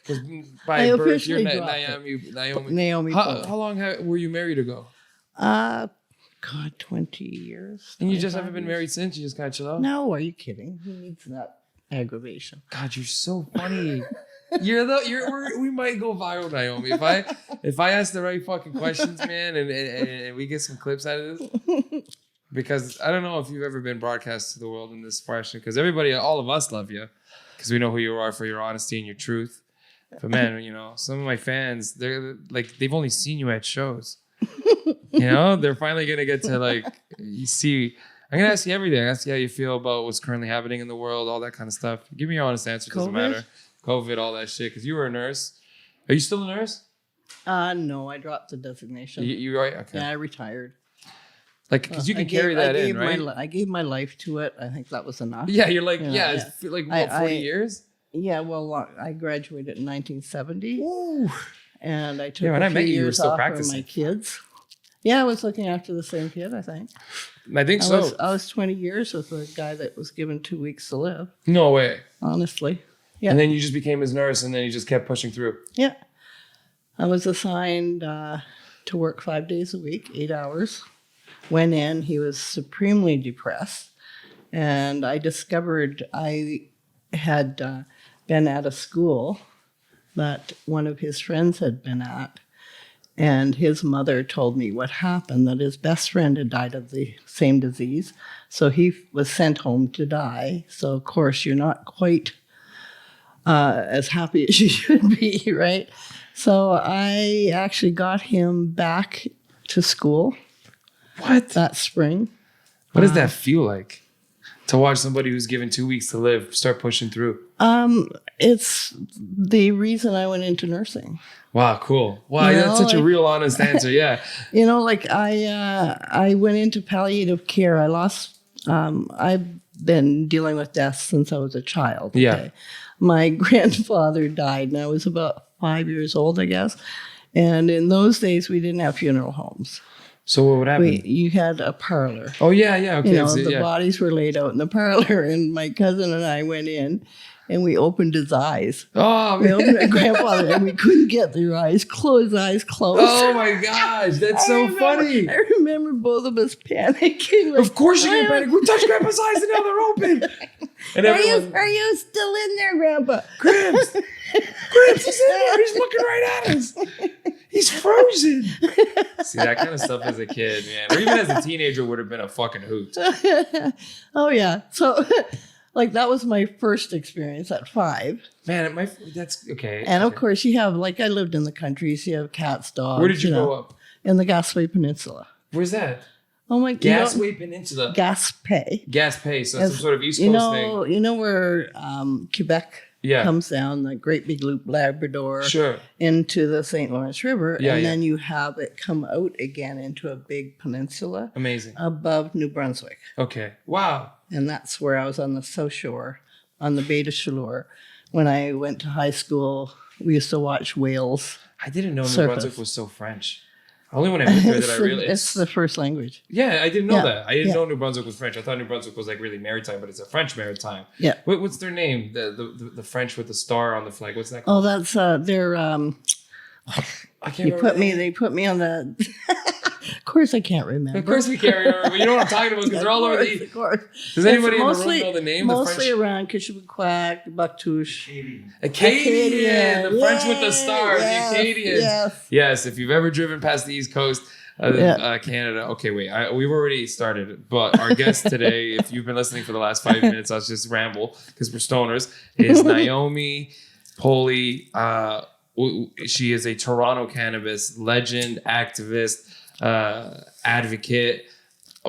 Because by I birth, you're officially dropped Naomi. Naomi Poley. How long were you married ago? God, 20 years. And you just 25 haven't been years. married since? You just kind of chill out? No, are you kidding? Who needs that aggravation? God, you're so funny. We might go viral, Naomi. If I ask the right fucking questions, man, and we get some clips out of this. Because I don't know if you've ever been broadcast to the world in this fashion. Because all of us love you. Because we know who you are for your honesty and your truth. But man, some of my fans, they're like, they've only seen you at shows. They're finally gonna get to you see. I'm gonna ask you everything. Ask you how you feel about what's currently happening in the world, all that kind of stuff. Give me your honest answer. Doesn't matter. COVID, all that shit. Because you were a nurse. Are you still a nurse? No, I dropped the designation. You right? Okay. Yeah, I retired. Because you can carry that in, right? I gave my life to it. I think that was enough. Yeah, you're like, it's like what, 40 years? Yeah, well, I graduated in 1970. Ooh. And I took when a I few met you, you were years still off practicing. for my kids. Yeah, I was looking after the same kid, I think. I think so. I was 20 years with a guy that was given 2 weeks to live. No way. Honestly. Yeah. And then you just became his nurse, and then you just kept pushing through. Yeah. I was assigned to work 5 days a week, 8 hours. Went in, he was supremely depressed. And I discovered I had been at a school that one of his friends had been at. And his mother told me what happened, that his best friend had died of the same disease. So he was sent home to die. So, of course, you're not quite as happy as you should be, right? So I actually got him back to school. What? That spring. What does that feel like? To watch somebody who's given 2 weeks to live start pushing through? It's the reason I went into nursing. Wow, cool. Wow, that's such a real honest answer. Yeah. I went into palliative care. I've been dealing with death since I was a child. Okay? Yeah. My grandfather died, and I was about 5 years old, I guess. And in those days, we didn't have funeral homes. So what would happen? You had a parlor. Oh, yeah, okay. The bodies were laid out in the parlor, and my cousin and I went in, and we opened his eyes. Oh, we opened my grandfather, and we couldn't get their eyes closed. Oh, my gosh. That's funny. I remember both of us panicking. Of course you can panic. We touched Grandpa's eyes, and now they're open. And are you still in there, Grandpa? Gramps, he's in there. He's looking right at us. He's frozen. See, that kind of stuff as a kid, man. Or even as a teenager would have been a fucking hoot. Oh, yeah. So, that was my first experience at 5. Man, that's okay. And, of course, you have, I lived in the country, so you have cats, dogs. Where did you grow up? In the Gaspé Peninsula. Where's that? Oh, my God. Gaspé Peninsula. Gaspé. So some sort of East Coast thing. You know where Quebec comes down, the Great Big Loop, Labrador, into the St. Lawrence River, then you have it come out again into a big peninsula. Amazing. Above New Brunswick. Okay. Wow. And that's where I was on the South Shore, on the Bay de Chaleur. When I went to high school, we used to watch whales. I didn't know New Brunswick was so French. Only when I moved there that I realized. It's the first language. Yeah, I didn't know that. I didn't know New Brunswick was French. I thought New Brunswick was really maritime, but it's a French maritime. Yeah. What's their name? The French with the star on the flag. What's that called? Oh, that's their. I can't remember. They put me on the. Of course, I can't remember. Of course, we can't remember. But you know what I'm talking about because they're all over the. Of course. Does anybody in the room know the name? Mostly around Kishibaquack, Bactouche. Acadian. The French with the star. Yes, the Acadians. Yes. If you've ever driven past the East Coast. Canada. Okay, wait. We've already started, but our guest today, if you've been listening for the last 5 minutes, I'll just ramble because we're stoners, is Naomi Poley. She is a Toronto cannabis legend, activist, advocate.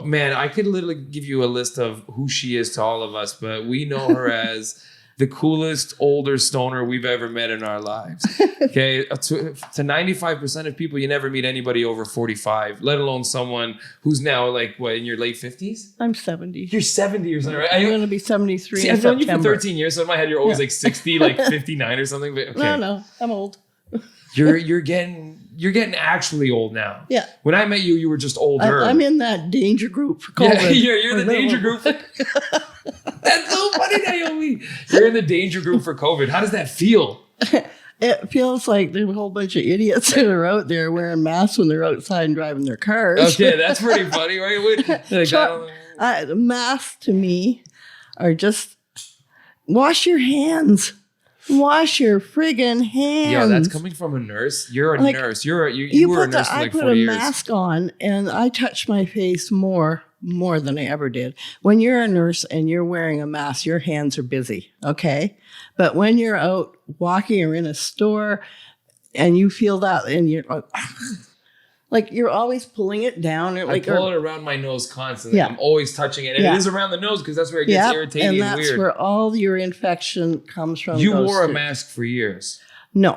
Man, I could literally give you a list of who she is to all of us, but we know her as the coolest older stoner we've ever met in our lives. Okay, to 95% of people, you never meet anybody over 45, let alone someone who's now in your late 50s? I'm 70. You're 70 or something, right? I'm going to be 73 See, in I've known September. you for 13 years, so in my head, you're always 60, 59 or something. But okay. No, I'm old. You're getting actually old now. Yeah. When I met you, you were just older. I'm in that danger group for COVID. Yeah, you're the danger group. That's so funny, Naomi. You're in the danger group for COVID. How does that feel? it feels like there's a whole bunch of idiots that are out there wearing masks when they're outside and driving their cars. Okay, that's pretty funny, right? Masks to me are just wash your hands. Wash your friggin' hands. Yo, that's coming from a nurse. You're a nurse. You were a nurse for like 40 years. I put a mask on and I touch my face more than I ever did. When you're a nurse and you're wearing a mask, your hands are busy, okay? But when you're out walking or in a store and you feel that and you're like you're always pulling it down. I pull it around my nose constantly. Yeah. I'm always touching it. And it is around the nose because that's where it gets irritating and weird. And that's where all your infection comes from. You wore a mask for years. No.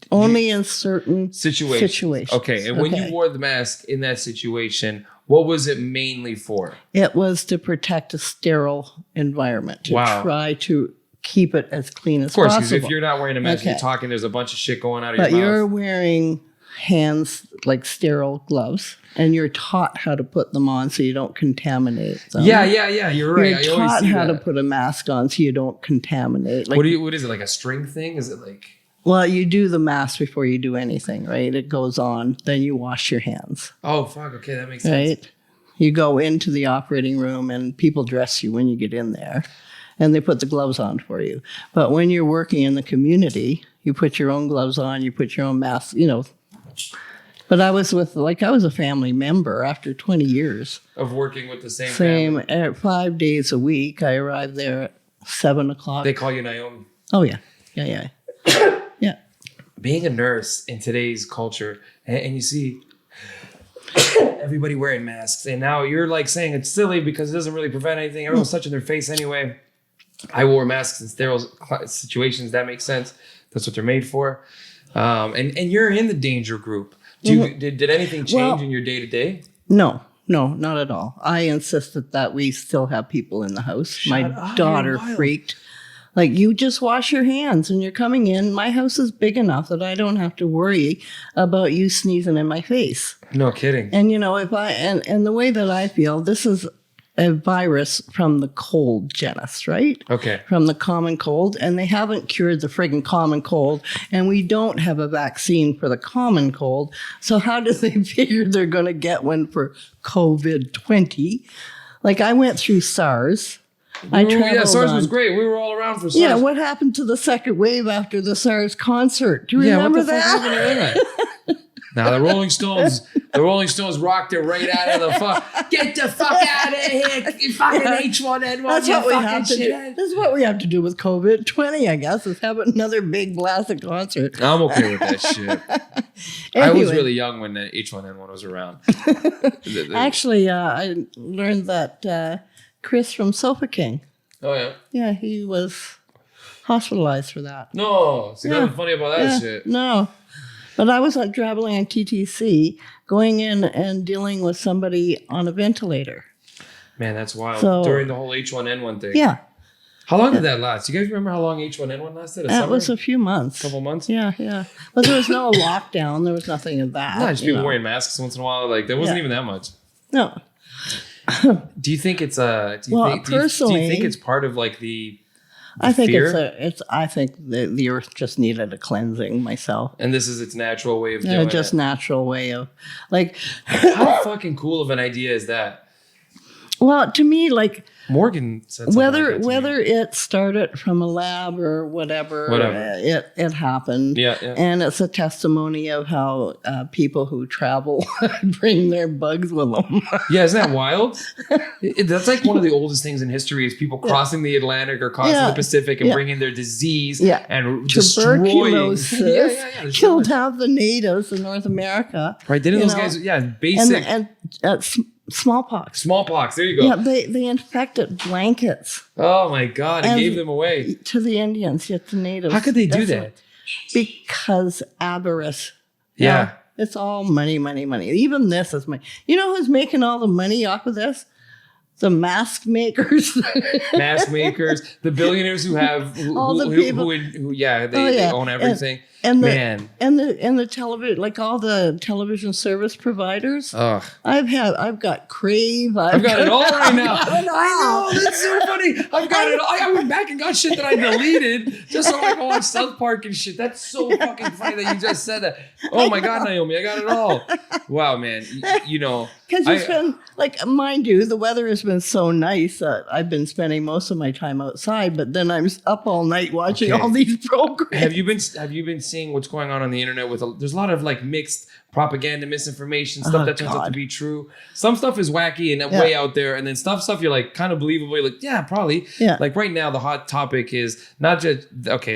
Only in certain situations. Okay. And when you wore the mask in that situation, what was it mainly for? It was to protect a sterile environment. To try to keep it as clean as possible. Of course, because if you're not wearing a mask, you're talking, there's a bunch of shit going out of your mouth. But you're wearing hands like sterile gloves and you're taught how to put them on so you don't contaminate them. Yeah, you're right. You're taught how to put a mask on so you don't contaminate. Like, what is it, like a string thing? Is it like... Well, you do the mask before you do anything, right? It goes on, then you wash your hands. Oh, fuck, okay, that makes sense. Right? You go into the operating room and people dress you when you get in there and they put the gloves on for you. But when you're working in the community, you put your own gloves on, you put your own mask, But I was a family member after 20 years. Of working with the same family. 5 days a week. I arrived there at 7 o'clock. They call you Naomi. Oh, yeah. Yeah. Yeah. Being a nurse in today's culture, and you see everybody wearing masks, and now you're like saying it's silly because it doesn't really prevent anything. Everyone's touching their face anyway. I wore masks in sterile situations. That makes sense. That's what they're made for. And you're in the danger group. Did anything change in your day-to-day? No, not at all. I insisted that we still have people in the house. My daughter freaked. Like, you just wash your hands and you're coming in. My house is big enough that I don't have to worry about you sneezing in my face. No kidding. And, if and the way that I feel, this is a virus from the cold genus, right? Okay. From the common cold. And they haven't cured the friggin' common cold. And we don't have a vaccine for the common cold. So how do they figure they're going to get one for COVID-20? Like, I went through SARS. SARS was great. We were all around for SARS. Yeah, what happened to the second wave after the SARS concert? Do you remember that? Now the Rolling Stones rocked it right out of the fuck. Get the fuck out of here, you fucking H1N1. That's what we have to do. That's what we have to do with COVID-20, I guess, is have another big blasted concert. I'm okay with that shit. Anyway. I was really young when the H1N1 was around. Actually, I learned that Chris from Sofa King. Oh, yeah? Yeah, he was hospitalized for that. No. See, nothing funny about that shit. No. But I was traveling on TTC, going in and dealing with somebody on a ventilator. Man, that's wild. So, during the whole H1N1 thing. Yeah. How long did that last? Do you guys remember how long H1N1 lasted? It was a few months. A couple months? Yeah. But there was no lockdown. There was nothing of that. No, just people wearing masks once in a while. Like, there wasn't even that much. No. Do you think it's do you think it's part of like the I think fear? I think the earth just needed a cleansing myself. And this is its natural way of doing it. Just natural way of like how fucking cool of an idea is that? Well, to me, like Morgan said whether it started from a lab or whatever. It happened. Yeah. And it's a testimony of how people who travel bring their bugs with them. Yeah, isn't that wild? That's like one of the oldest things in history is people crossing the Atlantic or crossing the Pacific and bringing their disease and tuberculosis killed half the natives in North America. Right? Didn't those guys? Yeah, basic and smallpox. Smallpox. There you go. Yeah, they infected blankets. Oh my God! And gave them away to the Indians, yet the natives. How could they do that? Because avarice. Yeah. It's all money. Even this is money. You know who's making all the money off of this? The mask makers. The billionaires who have all the people who own everything. And the Man. and the television, like all the television service providers. Ugh. I've got Crave. I've got it all right now. I know, that's so funny. I've got it all. I went back and got shit that I deleted just so I can watch South Park and shit. That's so fucking funny that you just said that. Oh my God, Naomi, I got it all. Wow, man. You know. Because it's been, like, mind you, the weather has been so nice that I've been spending most of my time outside, but then I'm up all night watching all these programs. Have you been seeing what's going on the internet there's a lot of like mixed propaganda, misinformation, stuff that turns out to be true. Some stuff is wacky and way out there, and then stuff you're like kind of believable. You're like, yeah, probably. Yeah. Like right now, the hot topic is not just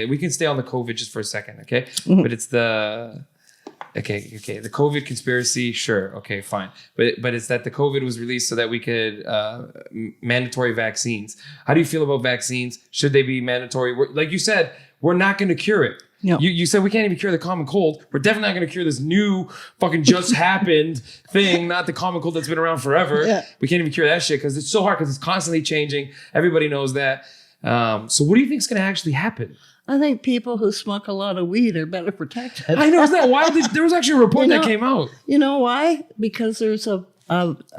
we can stay on the COVID just for a second, okay? Mm-hmm. But it's the the COVID conspiracy, sure, okay, fine. But it's that the COVID was released so that we could mandatory vaccines. How do you feel about vaccines? Should they be mandatory? Like you said, we're not going to cure it. No. You said we can't even cure the common cold. We're definitely not going to cure this new fucking just happened thing, not the common cold that's been around forever. Yeah. We can't even cure that shit because it's so hard because it's constantly changing. Everybody knows that. So what do you think is going to actually happen? I think people who smoke a lot of weed are better protected. I know, isn't that wild? There was actually a report that came out. You know why? Because there's a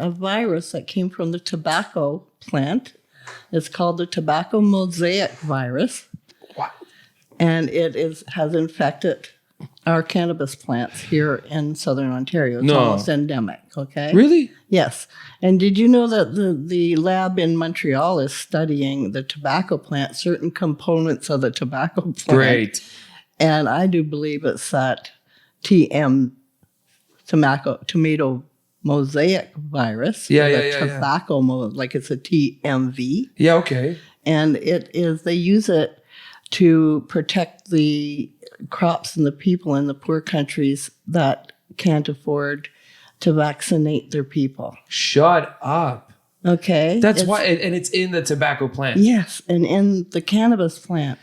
virus that came from the tobacco plant. It's called the tobacco mosaic virus. What? And it has infected our cannabis plants here in Southern Ontario. It's almost endemic, okay? Really? Yes. And did you know that the lab in Montreal is studying the tobacco plant, certain components of the tobacco plant? Great. And I do believe it's that tomato mosaic virus. Tobacco like it's a TMV. Yeah, okay. And they use it to protect the crops and the people in the poor countries that can't afford to vaccinate their people. Shut up. Okay. That's why, and it's in the tobacco plant. Yes, and in the cannabis plant.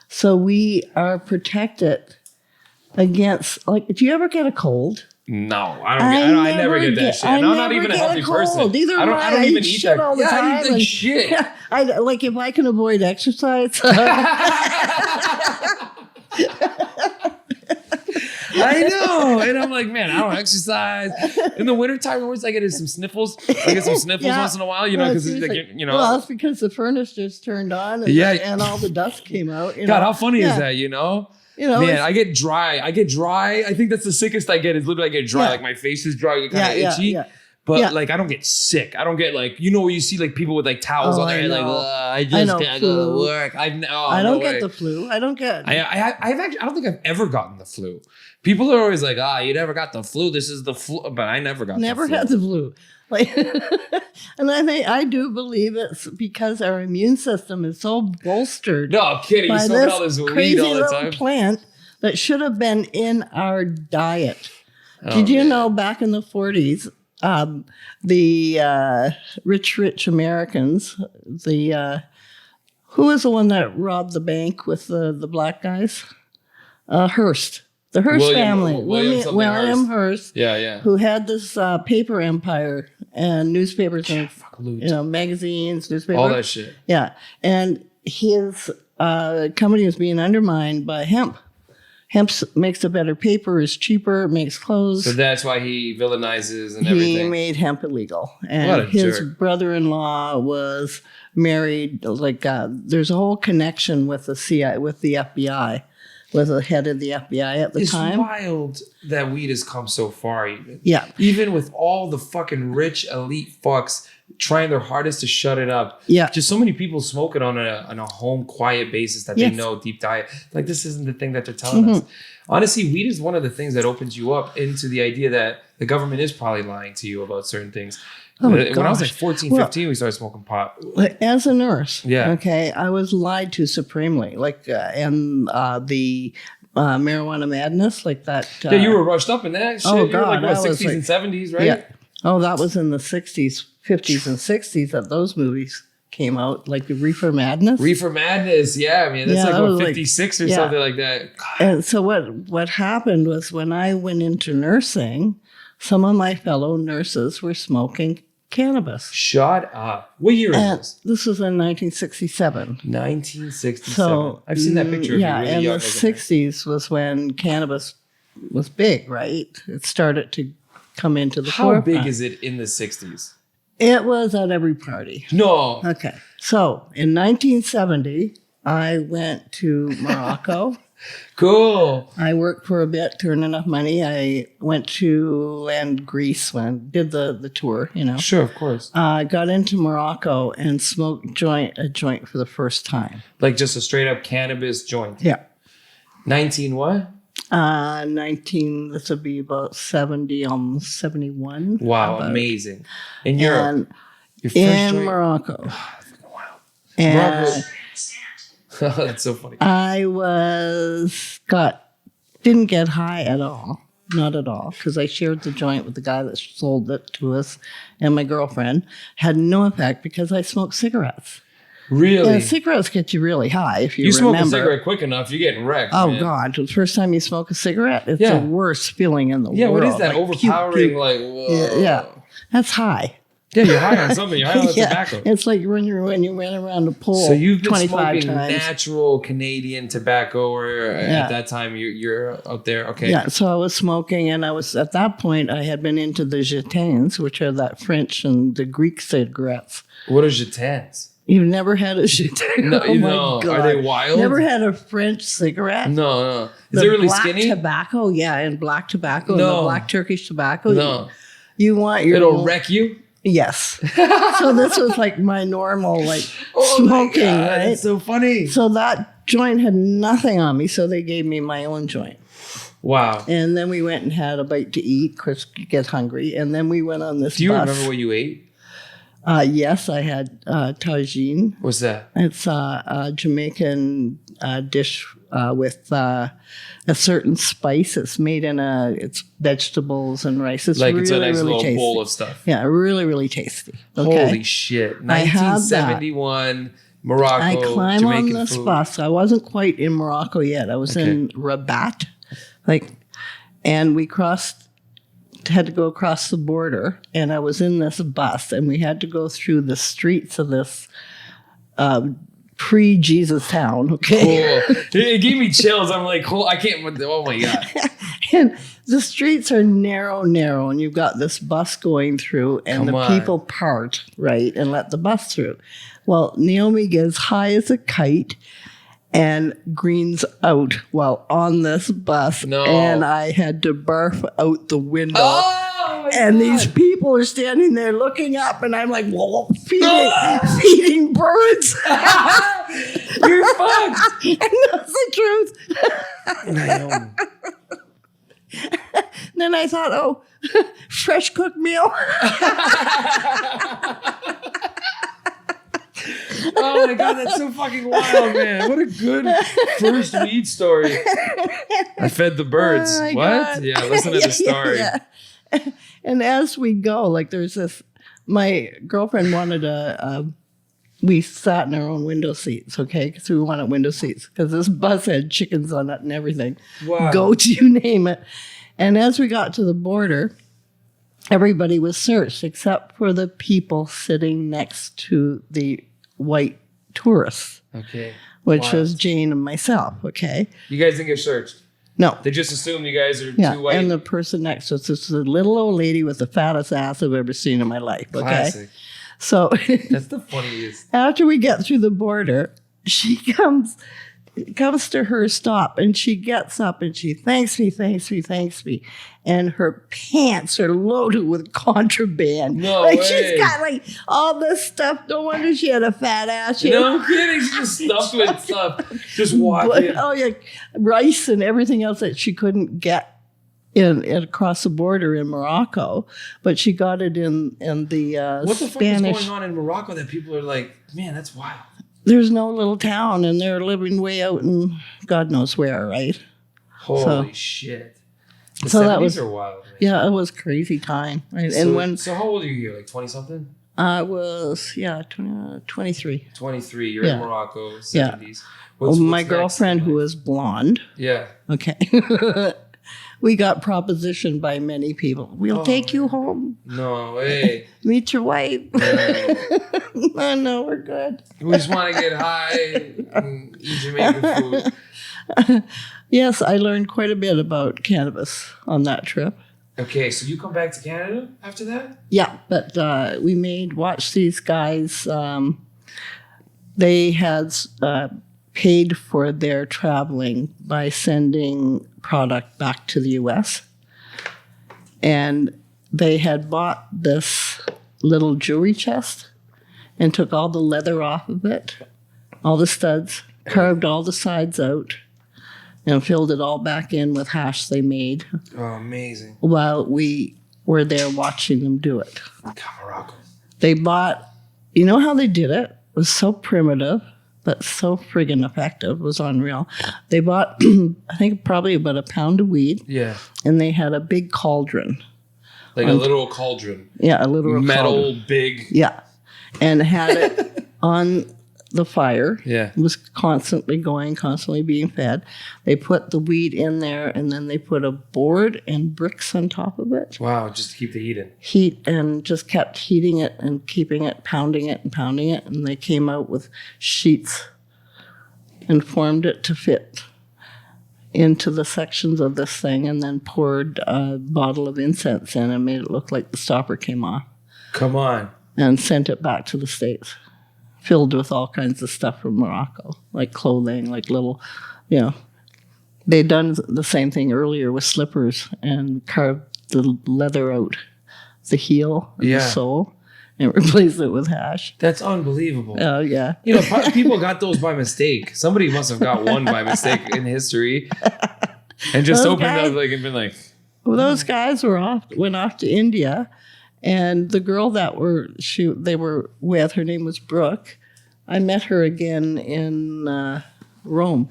So we are protected against, like, do you ever get a cold? No, I never get that shit. I'm not even a healthy person. Either I don't even eat that all the time. I eat that shit. Like if I can avoid exercise. I know. And I'm like, man, I don't exercise. In the wintertime, always I get some sniffles. I get some sniffles once in a while, because it's like, Well, that's because the furnace just turned on and all the dust came out. God, how funny is that, Man, I get dry. I think that's the sickest I get is literally I get dry. Like my face is dry, kind of itchy. Yeah. But like I don't get sick. I don't get like where you see like people with like towels on their head, like I just can't go to work. I don't get the flu. I don't get. I don't think I've ever gotten the flu. People are always like, you never got the flu. This is the flu, but I never got. Never the flu. had the flu. Like, and I do believe it's because our immune system is so bolstered. No, I'm kidding. By you smoke all this weed all the time. Plant that should have been in our diet. Did you know back in the 40s? The rich Americans, who was the one that robbed the bank with the black guys? Hearst. The Hearst family. William Hearst. Yeah. Who had this paper empire and newspapers and magazines, newspapers. All that shit. Yeah. And his company was being undermined by hemp. Hemp makes a better paper, is cheaper, makes clothes. So that's why he villainizes and everything. He made hemp illegal. And his brother-in-law was married. There's a whole connection with the CIA, with the FBI, with the head of the FBI at the time. It's wild that weed has come so far, even. Yeah. Even with all the fucking rich elite fucks trying their hardest to shut it up. Yeah. Just so many people smoke it on a home quiet basis that they know deep diet. Like this isn't the thing that they're telling us. Honestly, weed is one of the things that opens you up into the idea that the government is probably lying to you about certain things. When I was like 14, 15, we started smoking pot. As a nurse, okay, I was lied to supremely. And the marijuana madness, like that. You were rushed up in that shit. Oh, God. You were like, 60s and 70s, right? Yeah. Oh, that was in the 60s, 50s, and 60s that those movies came out, like the Reefer Madness. Reefer Madness, yeah, man. That's like 56 or something like that. God. And so what happened was when I went into nursing, some of my fellow nurses were smoking cannabis. Shut up. What year is And this? this was in 1967. 1967. So I've seen that picture of yeah, you really and young. the 60s was when cannabis was big, right? It started to come into the How forefront. big is it in the 60s? It was at every party. No. Okay. So in 1970, I went to Morocco. Cool. I worked for a bit to earn enough money. I went to Greece when did the tour, you know. Sure, of course. I got into Morocco and smoked a joint for the first time. Like just a straight up cannabis joint. Yeah. 19 what? 19, this would be about 70, almost 71. Wow, about. amazing. In Europe. And your first in joint? Morocco. Wow. And Morocco. That's so funny. I didn't get high at all. Not at all. Because I shared the joint with the guy that sold it to us and my girlfriend. Had no effect because I smoked cigarettes. Really? Yeah, cigarettes get you really high if you smoke remember. a cigarette quick enough, you're getting wrecked. Oh, man. God. The first time you smoke a cigarette, it's the worst feeling in the world. Yeah, what is that? Like, overpowering, puke. like, whoa. Yeah. That's high. Yeah, you're high on something. You're high on Yeah, tobacco. it's like when you ran around a pole So you've been 25 smoking times. natural Canadian tobacco, or at that time you're out there. Okay. Yeah, so I was smoking, and I was at that point I had been into the gitanes, which are that French and the Greek cigarettes. What are gitanes? You've never had a gitane? No, Oh my no. God. Are they wild? Never had a French cigarette? No. Is The it really black skinny? tobacco, yeah, and black tobacco, No. and the black Turkish tobacco. No. You want your It'll wreck you? Yes. So this was like my normal smoking, my God, right? It's so funny. So that joint had nothing on me, so they gave me my own joint. Wow. And then we went and had a bite to eat, because you get hungry. And then we went on this Do you bus. remember what you ate? Yes, I had tagine. What's that? It's a Jamaican dish with a certain spice. It's made it's vegetables and rice. It's Like really, it's a nice really little tasty. bowl of stuff. Yeah, really, really tasty. Okay? Holy shit. I had that. 1971, Morocco, I climb Jamaican on this food. bus. I wasn't quite in Morocco yet. I was in Rabat, and we had to go across the border. And I was in this bus, and we had to go through the streets of this pre-Jesus town. Okay, Cool. It gave me chills. I'm like, I can't. Oh my God. and the streets are narrow, and you've got this bus going through, and Come the on. people part, right, and let the bus through. Well, Naomi gets high as a kite and greens out while on this bus. No. And I had to barf out the window. Oh my And God. these people are standing there looking up, and I'm like, well, feeding birds. You're fucked. And that's the truth. Then I thought, oh, fresh cooked meal. Oh my God, that's so fucking wild, man. What a good first weed story. I fed the birds. Oh my What? God. Yeah, listen to the story. Yeah. And as we go, there's this, my girlfriend wanted we sat in our own window seats, okay? Because we wanted window seats, because this bus had chickens on it and everything. Wow. Goats, you name it. And as we got to the border, everybody was searched except for the people sitting next to the white tourists, Okay. which Wild. was Jane and myself, okay? You guys didn't get searched. No. They just assumed you guys are Yeah, too white. and the person next to us is a little old lady with the fattest ass I've ever seen in my life, okay? Classic. So That's the funniest. after we get through the border, she comes to her stop, and she gets up and she thanks me. And her pants are loaded with contraband. No way. She's got all this stuff. No wonder she had a fat ass. She No kidding. She's just stuffed with stuff. Just walking. rice and everything else that she couldn't get in across the border in Morocco, but she got it in the What the Spanish. fuck is going on in Morocco that people are like, man, that's wild. There's no little town, and they're living way out in God knows where, right? Holy shit. The so 70s that was are wild. Man. Yeah, it was crazy time. Right? So how old are you here? Like 20 something? I was 23. 23. You're Yeah. in Morocco, Yeah. 70s. My What's next girlfriend, in who life? was blonde. Yeah. Okay. we got propositioned by many people. We'll take you home. No way. Meet your wife. Yeah. No, we're good. We just want to get high and eat Jamaican food. Yes, I learned quite a bit about cannabis on that trip. Okay, so you come back to Canada after that? Yeah, but watch these guys. They had paid for their traveling by sending product back to the U.S. And they had bought this little jewelry chest and took all the leather off of it, all the studs, carved all the sides out, and filled it all back in with hash they made. Oh, amazing. While we were there watching them do it. Morocco. They bought, you know how they did it? It was so primitive, but so friggin' effective. It was unreal. They bought, I think, probably about a pound of weed. Yeah. And they had a big cauldron. Like a literal cauldron. Yeah, a literal metal, cauldron. big. Yeah. And had it on the fire. Yeah. It was constantly going, constantly being fed. They put the weed in there, and then they put a board and bricks on top of it. Wow, just to keep the heat in. Heat, and just kept heating it and keeping it, pounding it and pounding it. And they came out with sheets and formed it to fit into the sections of this thing, and then poured a bottle of incense in and made it look like the stopper came off. Come on. And sent it back to the States, filled with all kinds of stuff from Morocco, like clothing, like little, They'd done the same thing earlier with slippers and carved the leather out, the heel and the sole, and replaced it with hash. That's unbelievable. Oh, yeah. People got those by mistake. Somebody must have got one by mistake in history and just opened up and been like... Well, those guys went off to India. And the girl that they were with, her name was Brooke. I met her again in Rome.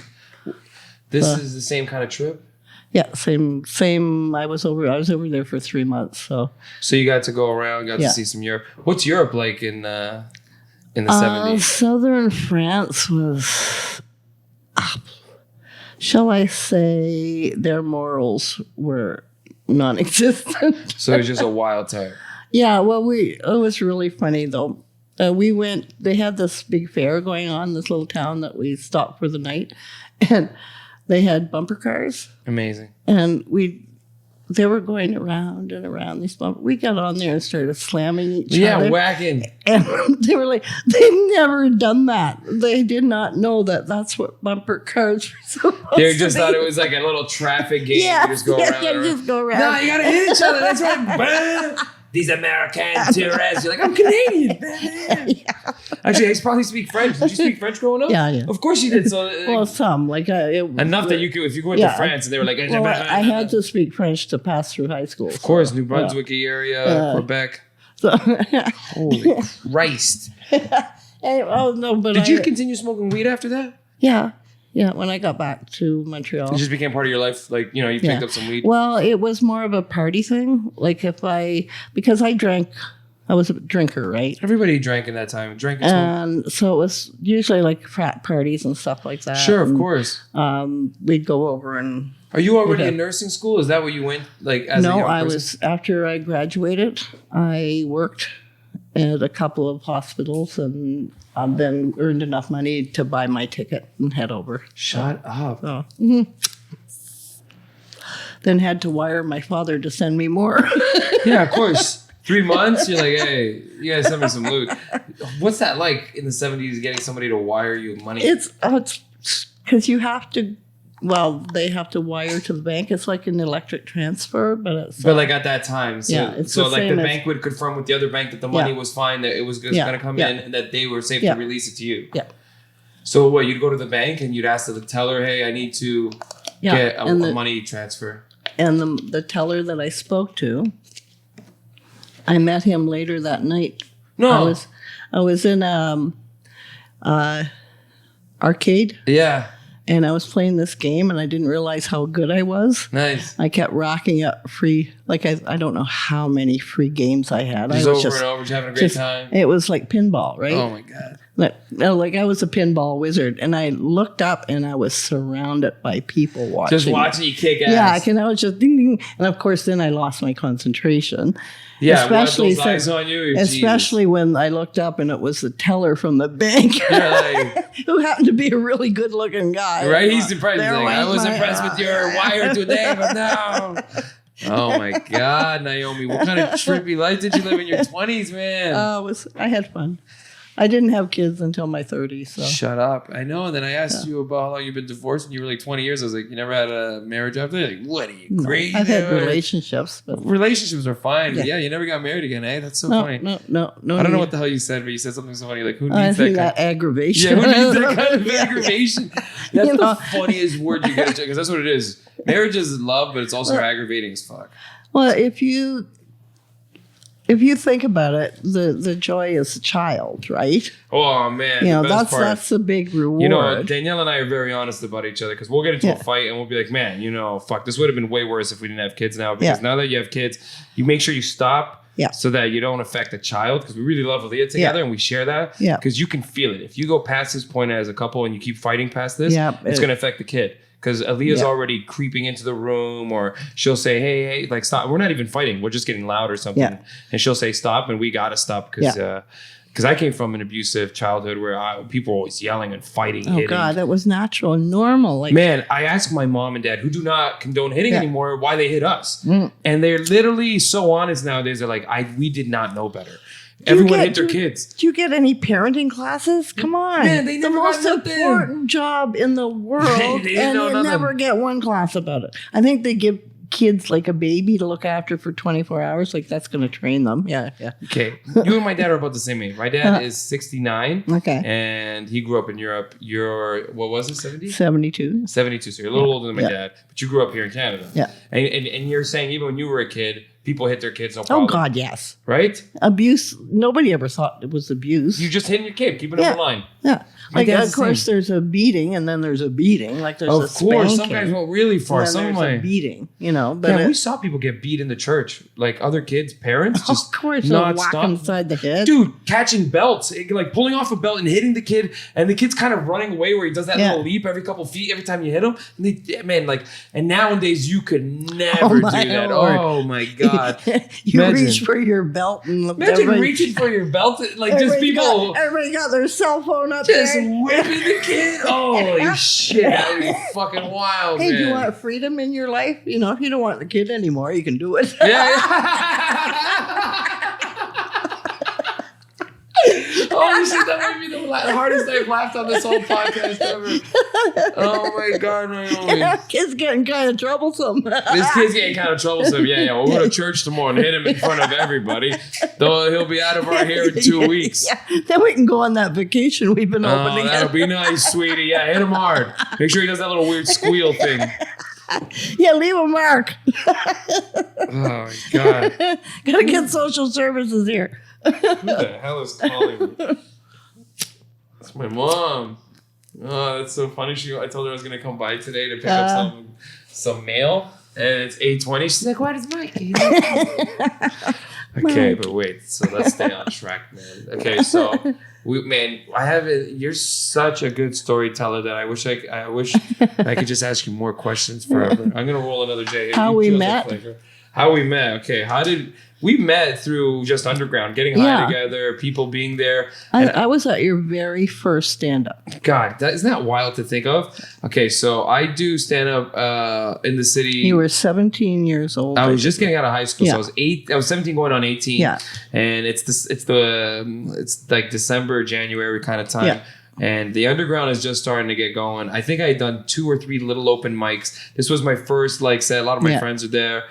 This is the same kind of trip? Yeah, same. I was over there for 3 months. So you got to go around, to see some Europe. What's Europe like in the 70s? Southern France was, shall I say, their morals were non-existent. So it was just a wild time. Yeah, well, it was really funny, though. We went, they had this big fair going on in this little town that we stopped for the night, and they had bumper cars. Amazing. And they were going around and around these bumper. We got on there and started slamming each other. Yeah, whacking. And they were like, they never done that. They did not know that that's what bumper cars were supposed to be. They just thought it was like a little traffic game. Yeah, you just go around. Just go around. No, you gotta hit each other. That's right. These American tourists. You're like, I'm Canadian, man. Yeah. Actually, I probably speak French. Did you speak French growing up? Yeah. Of course you did. So, well, some. enough that you could, if you went to France and they were like... Well, I had to speak French to pass through high school. Of course, New Brunswick area, Quebec. So, Holy Christ. Did you continue smoking weed after that? Yeah. Yeah, when I got back to Montreal. It just became part of your life? Like, you picked up some weed? Well, it was more of a party thing. Like because I drank, I was a drinker, right? Everybody drank in that time. And so it was usually like frat parties and stuff like that. Sure, of course. We'd go over and... Are you already in nursing school? Is that what you went like as a young person? After I graduated, I worked at a couple of hospitals and then earned enough money to buy my ticket and head over. Shut up. So, Then had to wire my father to send me more. Yeah, of course. 3 months, you're like, hey, you guys send me some loot. What's that like in the 70s, getting somebody to wire you money? It's because you have to... Well, they have to wire to the bank. It's like an electric transfer, but it's... But like at that time. So, it's so like the bank would confirm with the other bank that the money was fine, that it was just going to come in, and that they were safe to release it to you. Yeah. So what, you'd go to the bank and you'd ask the teller, hey, I need to get a money transfer. And the teller that I spoke to, I met him later that night. No. I was in arcade. Yeah. And I was playing this game, and I didn't realize how good I was. Nice. I kept racking up free, like I don't know how many free games I had. Just over and over, just having a great time. It was like pinball, right? Oh, my God. Like I was a pinball wizard, and I looked up and I was surrounded by people watching. Just watching you kick ass. Yeah, and I was just ding, ding. And of course, then I lost my concentration. Yeah, especially those eyes on you. Especially when I looked up and it was the teller from the bank, who happened to be a really good-looking guy. Right? He's impressed. I was impressed with your wire today, but no. Oh my God, Naomi! What kind of trippy life did you live in your 20s, man? I had fun. I didn't have kids until my 30s. So. Shut up. I know. And then I asked you about how long you've been divorced, and you were like 20 years. I was like, you never had a marriage after? Like, what are you, crazy? I've had relationships. But relationships are fine. But yeah, you never got married again, eh? That's so funny. No. I don't know what the hell you said, but you said something so funny. Like, who needs that aggravation? Yeah, who needs that kind of aggravation? That's the funniest word you get, because that's what it is. Marriage is love, but it's also aggravating as fuck. Well, if you think about it, the joy is a child, right? Oh man, that's the big reward. You know, Danielle and I are very honest about each other, because we'll get into a fight and we'll be like, man, fuck, this would have been way worse if we didn't have kids now. Because now that you have kids, you make sure you stop. Yeah. So that you don't affect the child, because we really love Aaliyah together and we share that. Yeah. Because you can feel it. If you go past this point as a couple and you keep fighting past this, it's going to affect the kid. Because Aaliyah's already creeping into the room, or she'll say, hey, like, stop. We're not even fighting. We're just getting loud or something. Yeah. And she'll say, stop, and we got to stop, because I came from an abusive childhood where people were always yelling and fighting, hitting. God, that was natural and normal. Like, man, I ask my mom and dad, who do not condone hitting anymore, why they hit us. And they're literally so honest nowadays. They're like, we did not know better. Everyone hit their kids. Do you get any parenting classes? Come on. Man, they never got the most important job in the world, and you never get one class about it. I think they give kids like a baby to look after for 24 hours. Like, that's going to train them. Yeah. Okay. You and my dad are about the same age. My dad is 69. Okay. And he grew up in Europe. You're, what was it, 70? 72. 72. So you're a little older than my dad, but you grew up here in Canada. Yeah. And you're saying even when you were a kid, people hit their kids, no problem. Oh, God, yes. Right? Abuse. Nobody ever thought it was abuse. You just hitting your kid, keeping them in line. Yeah. Like, of course, there's a beating, and then there's a beating. Like, there's a spanking. Of course, some guys went really far. Some there's a beating, But we saw people get beat in the church. Like, other kids, parents, just of course, not whack stop. inside the head. Dude, catching belts, like pulling off a belt and hitting the kid, and the kid's kind of running away where he does that little leap every couple feet every time you hit him. And and nowadays you could never do that. Lord. Oh, my God. You reach for your belt and imagine reaching for your belt, like just people. Everybody got their cell phone up just there. Whipping the kid. Holy shit, that would be fucking wild. Hey, man. do you want freedom in your life? If you don't want the kid anymore, you can do it. Holy shit, that might be the hardest I've laughed on this whole podcast ever. Oh my God, Naomi. Kid's getting kind of troublesome. This kid's getting kind of troublesome. Yeah. We'll go to church tomorrow and hit him in front of everybody. Though he'll be out of our hair in 2 weeks. Yeah. Then we can go on that vacation we've been opening. That'll be nice, sweetie. Yeah, hit him hard. Make sure he does that little weird squeal thing. Yeah, leave a mark. Oh my God. Gotta get social services here. Who the hell is calling me? It's my mom. Oh, that's so funny. I told her I was gonna come by today to pick up some mail, and it's 8:20. She's like, "What is Mike?" Okay, but wait. So let's stay on track, man. Okay, so you're such a good storyteller that I wish I could just ask you more questions forever. I'm gonna roll another J. How we met? Okay, we met through just underground, getting high together, people being there. I was at your very first stand-up. God, isn't that wild to think of? Okay, so I do stand-up in the city. You were 17 years old. I was just getting out of high school, so I was 17 going on 18. Yeah. And it's like December, January kind of time. Yeah. And the underground is just starting to get going. I think I had done 2 or 3 little open mics. This was my first set. A lot of my friends are there.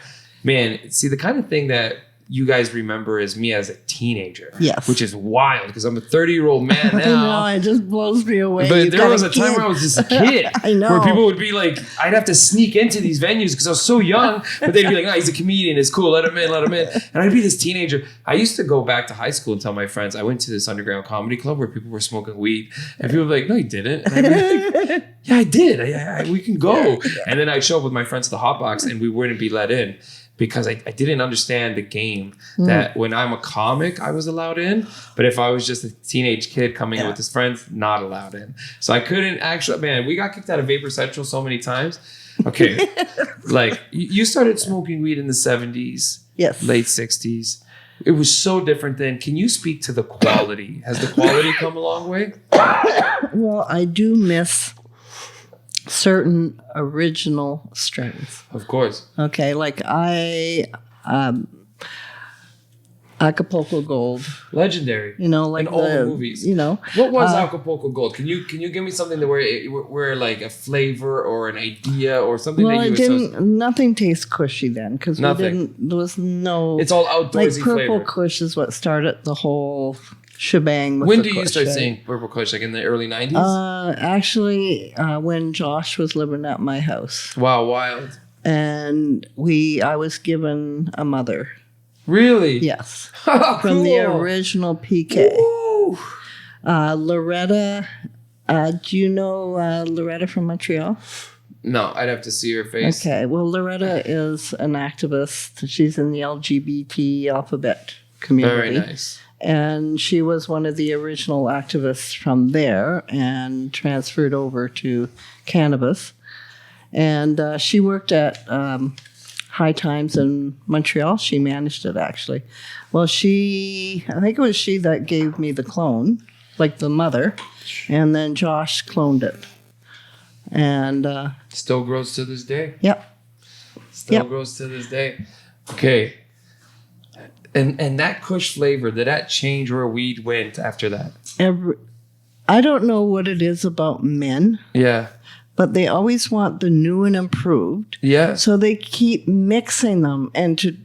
Man, see, the kind of thing that you guys remember is me as a teenager. Yes. Which is wild because I'm a 30-year-old man now. I know, it just blows me away. But there was a time where I was just a kid. I know. Where people would be like, I'd have to sneak into these venues because I was so young. But they'd be like, he's a comedian. It's cool. Let him in. And I'd be this teenager. I used to go back to high school and tell my friends, I went to this underground comedy club where people were smoking weed. And people were like, no, you didn't. And I'd be like, yeah, I did. We can go. And then I'd show up with my friends to the hot box and we wouldn't be let in. because I didn't understand the game that when I'm a comic, I was allowed in. But if I was just a teenage kid coming in with his friends, not allowed in. So I couldn't actually, man, we got kicked out of Vapor Central so many times. Okay. Like you started smoking weed in the 70s, late 60s. It was so different then. Can you speak to the quality? Has the quality come a long way? Well, I do miss certain original strains. Of course. Okay, like Acapulco Gold. Legendary. You know, like in all the movies. You know. What was Acapulco Gold? Can you give me something that where like a flavor or an idea or something that you associate? Nothing tastes cushy then because there was no. It's all outdoorsy like Purple flavor. Kush is what started the whole shebang. With when the do you Kush, start right? seeing Purple Kush? Like in the early 90s? Actually, when Josh was living at my house. Wow, wild. And I was given a mother. Really? Yes. From From the original PK. Loretta, do you know Loretta from Montreal? No, I'd have to see her face. Okay, well, Loretta is an activist. She's in the LGBT alphabet community. Very nice. And she was one of the original activists from there and transferred over to cannabis. And she worked at High Times in Montreal. She managed it, actually. Well, I think it was she that gave me the clone, like the mother. And then Josh cloned it. And still grows to this day. Yep. Still grows to this day. Okay. And that Kush flavor, did that change where weed went after that? I don't know what it is about men. Yeah. But they always want the new and improved. Yeah. So they keep mixing them. And can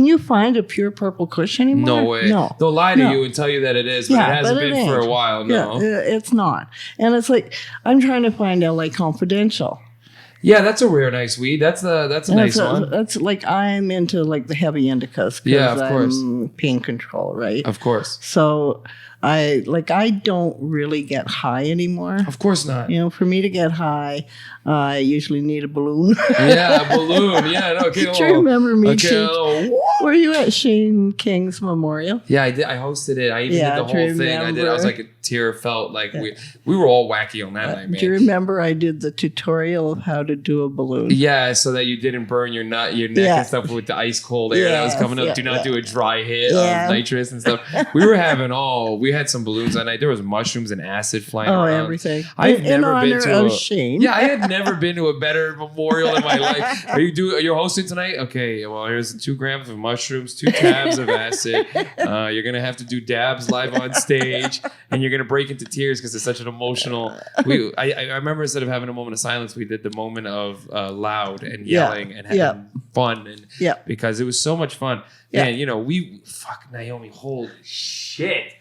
you find a pure Purple Kush anymore? No way. No. They'll lie to you and tell you that it is, but it hasn't been for a while. No. Yeah, it's not. And it's like, I'm trying to find LA Confidential. Yeah, that's a rare, nice weed. That's a nice one. That's like, I'm into like the heavy indicas. Yeah, of course. I'm pain control, right? Of course. So I don't really get high anymore. Of course not. You know, for me to get high, I usually need a balloon. Yeah, a balloon. Yeah, no, okay. Do you remember me? Okay, were you at Shane King's memorial? Yeah, I did. I hosted it. I even did the whole thing. I was like a tear felt like we were all wacky on that night, man. Do you remember I did the tutorial of how to do a balloon? Yeah, so that you didn't burn your neck and stuff with the ice cold air that was coming up. Do not do a dry hit of nitrous and stuff. We had some balloons that night. There was mushrooms and acid flying around. Oh, everything. I've never been to Shane. Yeah, I had never been to a better memorial in my life. You're hosting tonight? Okay, well, here's 2 grams of mushrooms, 2 tabs of acid. You're gonna have to do dabs live on stage, and you're gonna break into tears because it's such an emotional. I remember instead of having a moment of silence, we did the moment of loud and yelling and having fun, and because it was so much fun. Man, fuck Naomi, holy shit.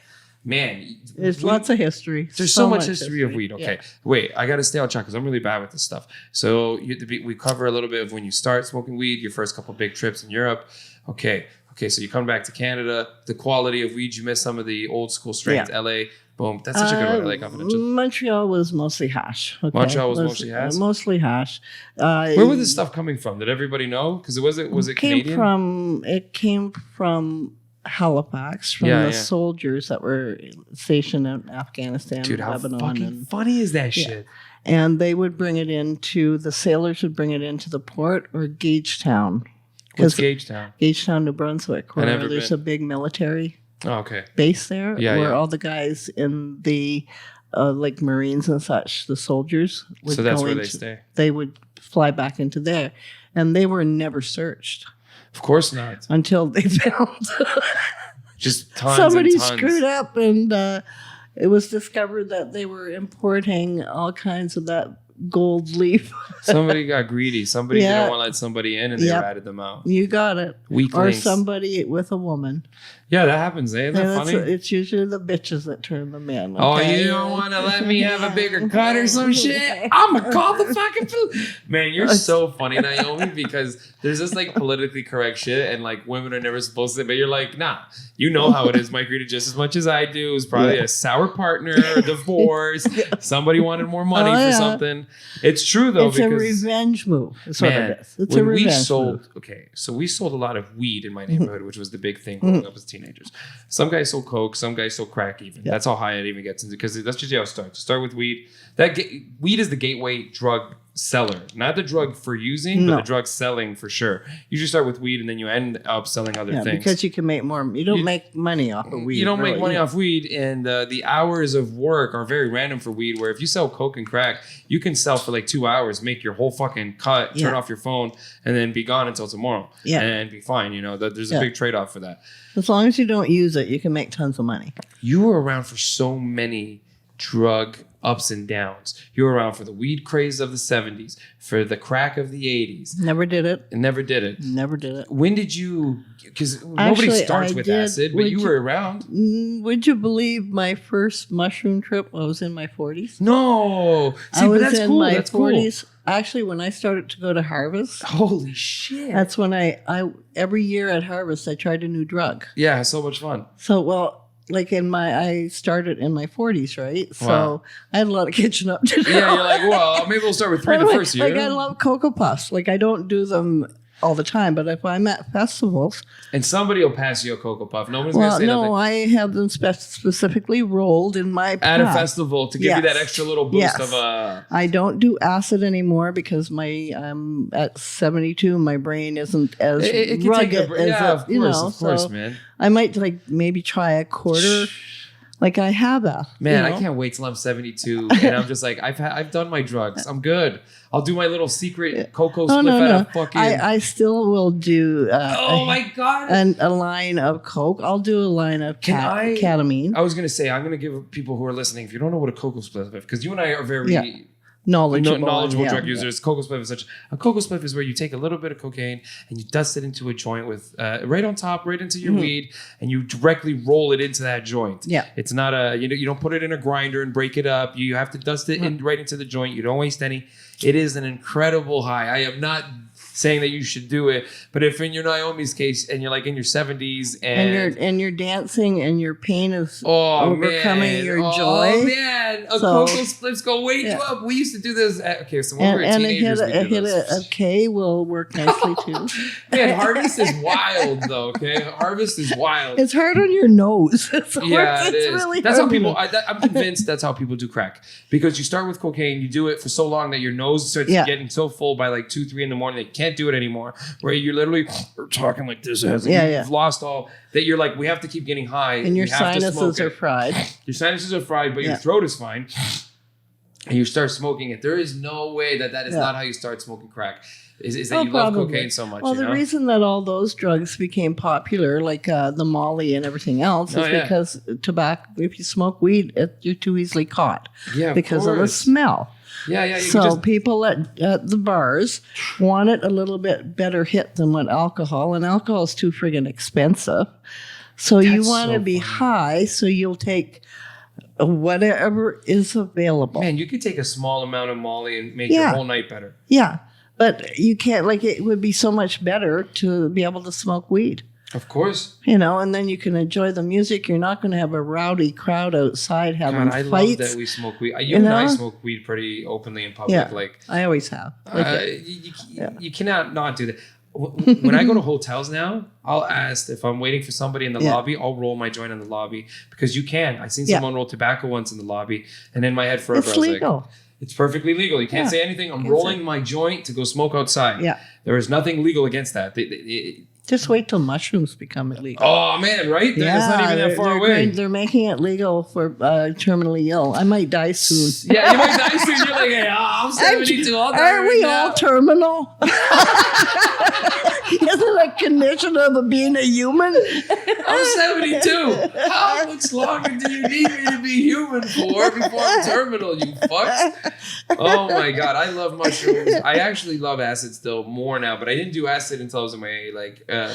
Man, there's lots of history. There's so much history of weed. Okay, wait, I gotta stay on track because I'm really bad with this stuff. So we cover a little bit of when you start smoking weed, your first couple big trips in Europe. Okay, so you come back to Canada. The quality of weed, you miss some of the old school strains. LA, boom, that's such a good one. LA Confidential. Montreal was mostly hash. Okay? Montreal was mostly hash. Mostly hash. Where was this stuff coming from? Did everybody know? Because was it Canadian? It came from Halifax, from the soldiers that were stationed in Afghanistan, Dude, how Lebanon. fucking funny is that shit? And they would bring it the sailors would bring it into the port or Gagetown. What's Gagetown? Gagetown, New Brunswick, where there's a big military base there, where all the guys in the like Marines and such, the soldiers would so that's where they stay. They would fly back into there, and they were never searched. Of course not. Until they found just tons somebody and tons. Screwed up, and it was discovered that they were importing all kinds of that gold leaf. Somebody got greedy. Somebody didn't want to let somebody in, and they ratted them out. You got it. Weaklings. Or somebody with a woman. Yeah, that happens. Isn't that funny? It's usually the bitches that turn them in. Okay? Oh, you don't want to let me have a bigger cut or some shit? I'm going to call the fucking food. Man, you're so funny, Naomi, because there's this like politically correct shit, and like women are never supposed to, but you're like, nah, you know how it is. Mike Rita just as much as I do. It was probably a sour partner, a divorce. Somebody wanted more money for something. It's true though. It's a revenge move. That's what it is. It's a revenge move. Okay, so we sold a lot of weed in my neighborhood, which was the big thing growing up as teenagers. Some guys sold coke, some guys sold crack. Even that's how high it even gets into, because that's just how it starts. Start with weed. Weed is the gateway drug seller, not the drug for using, but the drug selling for sure. You just start with weed and then you end up selling other things because you can make more. You don't make money off of weed. You don't make money off weed, and the hours of work are very random for weed. Where if you sell coke and crack, you can sell for like 2 hours, make your whole fucking cut, turn off your phone, and then be gone until tomorrow, and be fine. You know, there's a big trade off for that. As long as you don't use it, you can make tons of money. You were around for so many drug ups and downs. You were around for the weed craze of the 70s, for the crack of the 80s. Never did it. Never did it. Never did it. When did you, because nobody starts with acid, but you were around. Would you believe my first mushroom trip? I was in my 40s. No. See, I was that's in cool. my That's 40s. Cool. Actually, when I started to go to Harvest. Holy shit. That's when I every year at Harvest, I tried a new drug. Yeah, so much fun. So, like I started in my 40s, right? So I had a lot of catching up to do. Yeah, you're like, well, maybe we'll start with 3 the first year. Like I love Cocoa Puffs. Like I don't do them all the time, but if I'm at festivals. And somebody will pass you a Cocoa Puff. Nobody's going to say nothing. No, I have them specifically rolled in my at a festival to give you that extra little boost of I don't do acid anymore because I'm at 72. My brain isn't as rugged as of course, man. I might maybe try a quarter. Like I have a man, I can't wait till I'm 72 and I'm just like I've done my drugs. I'm good. I'll do my little secret cocoa spliff out of fucking. I still will do. Oh my god! A line of coke. I'll do a line of ketamine. I was gonna say I'm gonna give people who are listening, if you don't know what a cocoa spliff is, because you and I are very knowledgeable drug users. Cocoa spliff is a cocoa spliff is where you take a little bit of cocaine and you dust it into a joint with right on top, right into your weed, and you directly roll it into that joint. Yeah, it's not you don't put it in a grinder and break it up. You have to dust it in right into the joint. You don't waste any. It is an incredible high. I am not saying that you should do it, but if in your Naomi's case and you're like in your 70s and you're dancing and your pain is overcoming your joy. Oh man, cocoa spliff's go wake you up. We used to do this. So when we were teenagers, a hit of K will work nicely too. Man, Harvest is wild though. Okay, Harvest is wild. It's hard on your nose. It's really. That's how people. I'm convinced that's how people do crack, because you start with cocaine, you do it for so long that your nose starts getting so full by like 2-3 in the morning that you can't do it anymore, where you're literally talking like this you've lost all that. You're like, we have to keep getting high, and your sinuses are fried. Your sinuses are fried, but your throat is fine, and you start smoking it. There is no way that is not how you start smoking crack. Is that you love cocaine so much? Well, the reason that all those drugs became popular, like the Molly and everything else, is because tobacco. If you smoke weed, you're too easily caught. Yeah, because of the smell. Yeah. So people at the bars want it a little bit better hit than what alcohol, and alcohol is too friggin' expensive. So you want to be high, so you'll take whatever is available. Man, you could take a small amount of Molly and make your whole night better. Yeah, but you can't. It would be so much better to be able to smoke weed. Of course. And then you can enjoy the music. You're not going to have a rowdy crowd outside having fights. I love that we smoke weed. You and I smoke weed pretty openly in public. Yeah, I always have. You cannot not do that. When I go to hotels now, I'll ask if I'm waiting for somebody in the lobby, I'll roll my joint in the lobby, because you can. I seen someone roll tobacco once in the lobby, and in my head forever it's legal. It's perfectly legal. You can't say anything. I'm rolling my joint to go smoke outside. Yeah. There is nothing legal against that. Just wait till mushrooms become illegal. Oh, man, right? It's not even that far away. They're making it legal for terminally ill. I might die soon. Yeah, you might die soon. You're like, hey, I'm 72. Aren't we all terminal? Isn't it a condition of being a human? I'm 72. How much longer do you need me to be human for before I'm terminal, you fucks? Oh, my God. I love mushrooms. I actually love acid still more now, but I didn't do acid until I was in my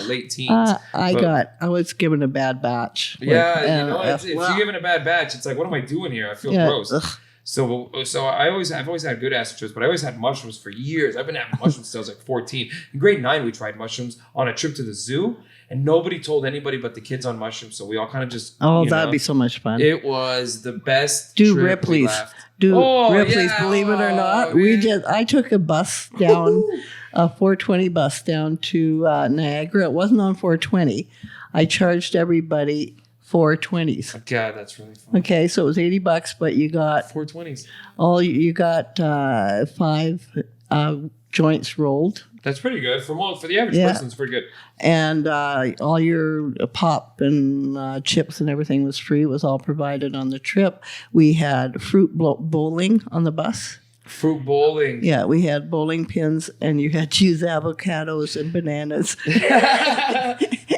late teens. I was given a bad batch. Yeah, if you're given a bad batch, it's like, what am I doing here? I feel gross. Ugh. So I've always had good acid trips, but I always had mushrooms for years. I've been having mushrooms since I was like 14. In grade 9, we tried mushrooms on a trip to the zoo, and nobody told anybody but the kids on mushrooms. So we all kind of just that'd be so much fun. It was the best. Do trip. Ripley's. Ripley's. Yeah. Believe it or not, I took a bus down, a 420 bus down to Niagara. It wasn't on 420. I charged everybody 420s. God, that's really fun. Okay, so it was $80, but you got 420s. You got 5 joints rolled. That's pretty good for the average person. It's pretty good. And all your pop and chips and everything was free. It was all provided on the trip. We had fruit bowling on the bus. Fruit bowling. Yeah, we had bowling pins, and you had to use avocados and bananas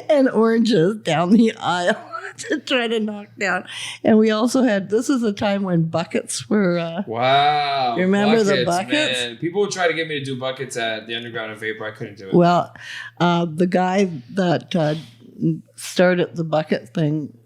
and oranges down the aisle to try to knock down. And we also had, this is a time when buckets were... wow. You remember the buckets? Man. People would try to get me to do buckets at the Underground and Vapor. I couldn't do it. Well, the guy that started the bucket thing,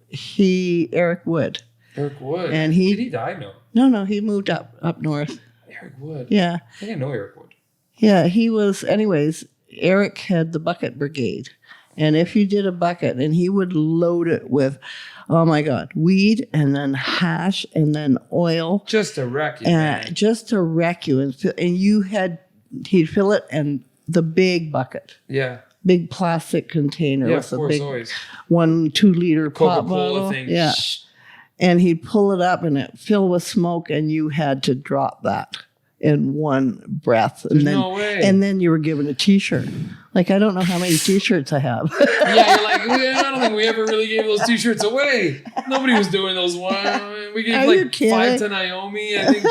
Eric Wood. Eric Wood? And did he die? No, he moved up north. Eric Wood? Yeah. I think I know Eric Wood. Yeah, he was, anyways, Eric had the bucket brigade. And if you did a bucket, and he would load it with, oh my God, weed and then hash and then oil. Just to wreck you, man. Just to wreck you. And he'd fill it in the big bucket. Yeah. Big plastic container with a big always. 1 2-liter pop Coca-Cola bottle. thing. Yeah. And he'd pull it up and it filled with smoke, and you had to drop that in one breath. There's no way. And then you were given a T-shirt. Like, I don't know how many T-shirts I have. Yeah, you're like, I don't think we ever really gave those T-shirts away. Nobody was doing those. We gave 5 to Naomi, I think.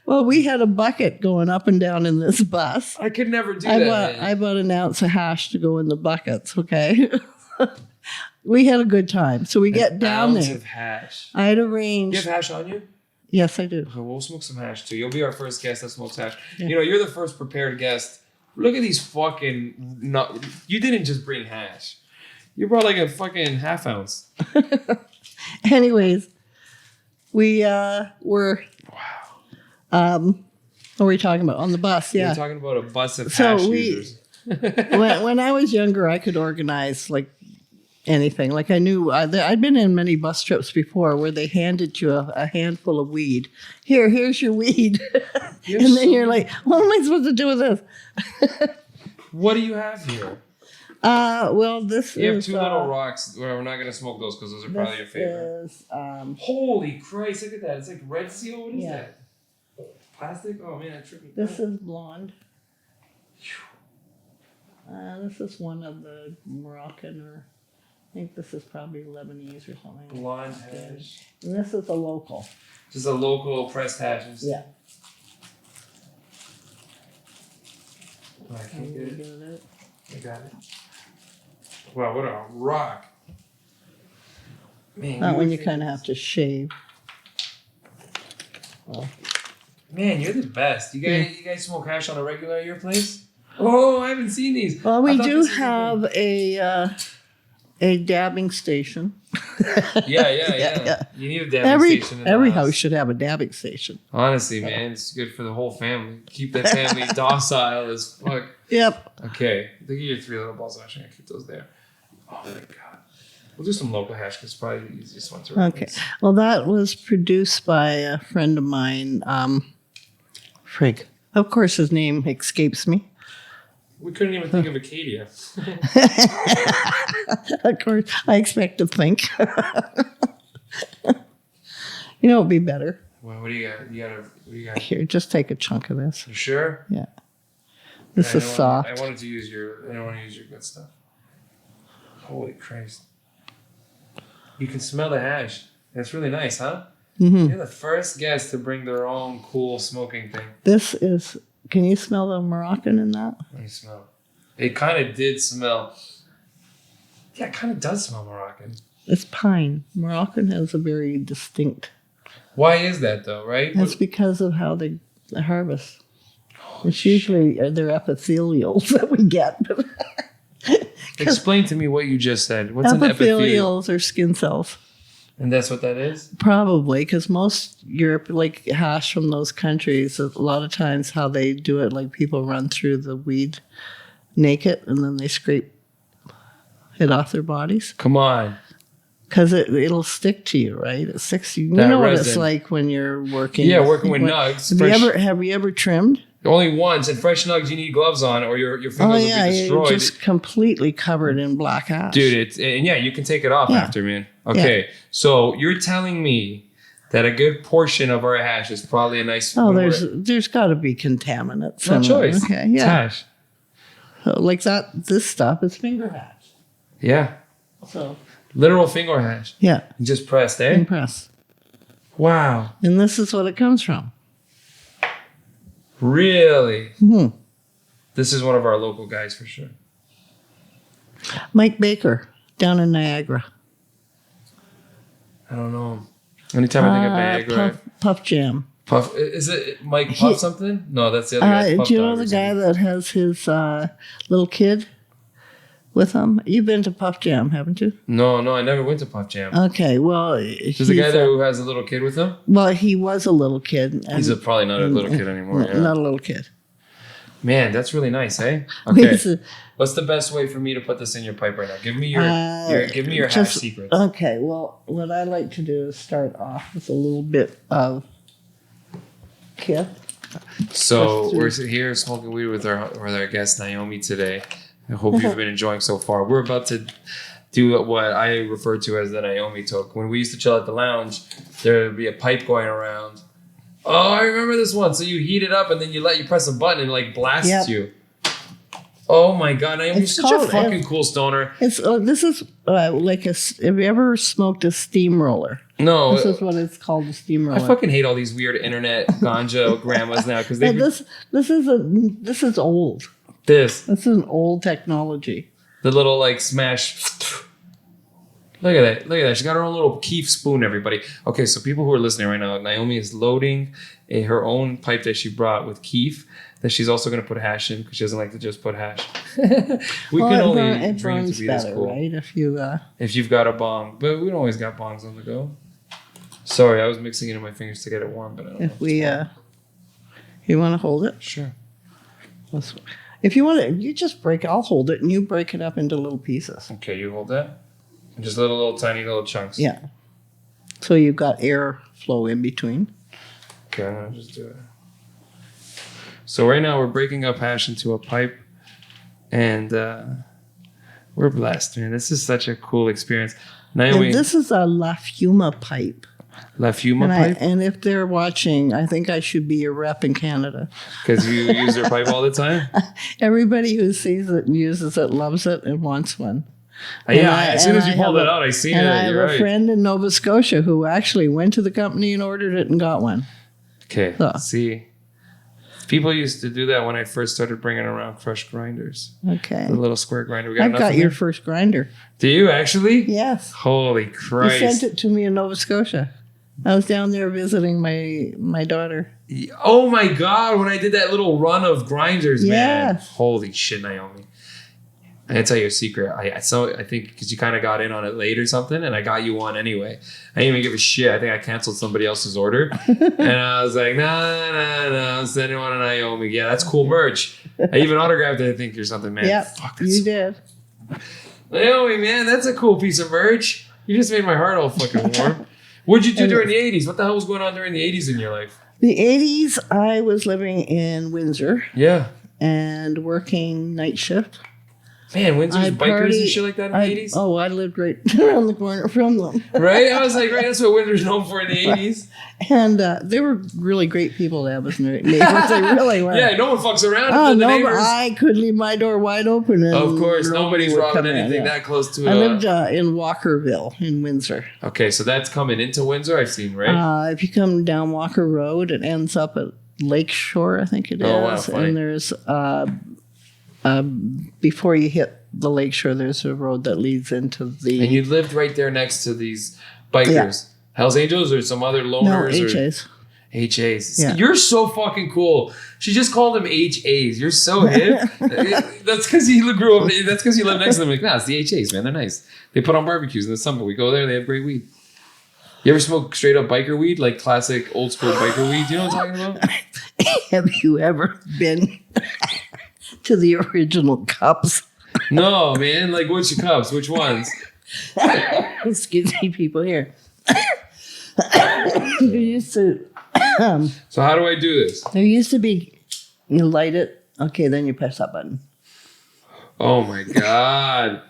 Well, we had a bucket going up and down in this bus. I could never do that. I bought an ounce of hash to go in the buckets, okay? We had a good time. So we get down there. An ounce of hash. I had arranged. You have hash on you? Yes, I do. Okay, we'll smoke some hash too. You'll be our first guest that smokes hash. Yeah. You're the first prepared guest. Look at these fucking... You didn't just bring hash. You brought like a fucking half ounce. Anyways, we were... Wow. What were we talking about? On the bus, yeah. We're talking about a bus of hash users. when I was younger, I could organize like anything. Like I knew, I'd been in many bus trips before where they handed you a handful of weed. Here's your weed. And then you're like, what am I supposed to do with this? What do you have here? Well, this you is... have 2 little rocks. Well, we're not going to smoke those because those are probably your favorite. Holy Christ, look at that. It's like Red Seal. What is that? Plastic? Oh, man, I tripped. This is blonde. This is one of the Moroccan, or I think this is probably Lebanese or something. Blonde hash. And this is a local. Just a local pressed hashes. Yeah. Oh, I can't get it. I got it. Wow, what a rock. Man, That one you kind of have to shave. Well. Man, you're the best. You guys smoke hash on a regular at your place? Oh, I haven't seen these. Well, we do have a dabbing station. Yeah. You need a dabbing station. Every house should have a dabbing station. Honestly, man, it's good for the whole family. Keep that family docile as fuck. Yep. Okay, look at your 3 little balls. Actually, I keep those there. Oh my God. We'll do some local hash because it's probably the easiest one to replace. Okay. Well, that was produced by a friend of mine. Frig. Of course, his name escapes me. We couldn't even think of Acadia. Of course, I expect to think. You know, it'd be better. Well, what do you got? What do you got? Here, just take a chunk of this. You sure? Yeah. This is soft. I wanted to use your good stuff. Holy Christ. You can smell the hash. That's really nice, huh? Mm-hmm. You're the first guest to bring their own cool smoking thing. This is... Can you smell the Moroccan in that? Let me smell. It kind of did smell... Yeah, it kind of does smell Moroccan. It's pine. Moroccan has a very distinct... Why is that, though, right? That's because of how they harvest. It's usually their epithelials that we get. Explain to me what you just said. What's an epithelial? Epithelials are skin cells. And that's what that is? Probably, because most Europe, like hash from those countries, a lot of times how they do it, like people run through the weed naked and then they scrape it off their bodies. Come on. Because it'll stick to you, right? It sticks to you. You That know what resin. it's like when you're working. Yeah, working with nugs. Have you ever trimmed? Only once. And fresh nugs, you need gloves on or your fingers will be destroyed. You're just completely covered in black ash. Dude, you can take it off after, man. Okay, so you're telling me that a good portion of our hash is probably a nice... Oh, there's got to be contaminants. No choice. Okay, yeah. It's hash. So like this stuff is finger hash. Yeah. So... Literal finger hash. Yeah. You just pressed, eh? And press. Wow. And this is what it comes from. Really? Mm-hmm. This is one of our local guys for sure. Mike Baker, down in Niagara. I don't know. Anytime I think of Niagara. Puff Jam. Puff. Is it Mike Puff something? No, that's the other guy. Do you know the guy that has his little kid with him? You've been to Puff Jam, haven't you? No, I never went to Puff Jam. Okay, well... There's a guy there who has a little kid with him? Well, he was a little kid. He's probably not a little kid anymore. Not a little kid. Man, that's really nice, eh? Okay. What's the best way for me to put this in your pipe right now? Give me your hash secrets. Okay, well, what I like to do is start off with a little bit of kith. So we're here smoking weed with our guest Naomi today. I hope you've been enjoying so far. We're about to do what I refer to as the Naomi toke. When we used to chill at the lounge, there would be a pipe going around. Oh, I remember this one. So you heat it up and then you press a button and it like blasts you. Oh my God, Naomi, you're such a fucking cool stoner. This is like have you ever smoked a steamroller? No. This is what it's called, a steamroller. I fucking hate all these weird internet ganja grandmas now because this is old. This is an old technology. The little like smash. Look at that. She got her own little keef spoon, everybody. Okay, so people who are listening right now, Naomi is loading her own pipe that she brought with keef that she's also going to put hash in because she doesn't like to just put hash. We can only dream to be this cool. Right? If you've got a bong. But we don't always got bongs on the go. Sorry, I was mixing it in my fingers to get it warm, but I don't know. You want to hold it? Sure. If you want to, you just break it. I'll hold it and you break it up into little pieces. Okay, you hold that. Just little tiny little chunks. Yeah. So you've got air flow in between. Okay, I'm going to just do it. So right now we're breaking up hash into a pipe and we're blessed, man. This is such a cool experience. Naomi, and this is a La Fuma pipe. La Fuma pipe? And if they're watching, I think I should be your rep in Canada. Because you use their pipe all the time? Everybody who sees it and uses it loves it and wants one. As soon as you pulled it out, I seen it. I have a friend in Nova Scotia who actually went to the company and ordered it and got one. Okay, see. People used to do that when I first started bringing around crushed grinders. Okay. The little square grinder. I've got your first grinder. Do you actually? Yes. Holy Christ. You sent it to me in Nova Scotia. I was down there visiting my daughter. Oh my God, when I did that little run of grinders, man. Yes. Holy shit, Naomi. I gotta tell you a secret. I think because you kind of got in on it late or something, and I got you one anyway. I didn't even give a shit. I think I canceled somebody else's order, and I was like, no, I'm sending one to Naomi. Yeah, that's cool merch. I even autographed it. I think or something, man. Yeah, you did. Naomi, man, that's a cool piece of merch. You just made my heart all fucking warm. What'd you do during the 80s? What the hell was going on during the 80s in your life? The 80s, I was living in Windsor. Yeah. And working night shift. Man, Windsor's bikers and shit like that in the 80s? Oh, I lived right around the corner from them. Right? I was like, right, that's what Windsor's known for in the 80s. And they were really great people to have as neighbors. They really were. Yeah, no one fucks around. Oh, no, I could leave my door wide open. And of course, nobody's robbing anything that close to it. I lived in Walkerville in Windsor. Okay, so that's coming into Windsor, I've seen, right? If you come down Walker Road, it ends up at Lakeshore, I think it is. Oh, wow, funny. And there's... before you hit the lakeshore, there's a road that leads into the... And you lived right there next to these bikers. Yeah. Hells Angels or some other loners? No, HAs. HAs. Yeah. You're so fucking cool. She just called them HAs. You're so hip. That's because you grew up... That's because you live next to them. Like, nah, it's the HAs, man. They're nice. They put on barbecues in the summer. We go there. They have great weed. You ever smoke straight up biker weed, like classic old school biker weed? Do you know what I'm talking about? Have you ever been to the original cups? No, man. Like which cups? Which ones? Excuse me, people here. There used to. So how do I do this? There used to be. You light it. Okay, then you press that button. Oh my god.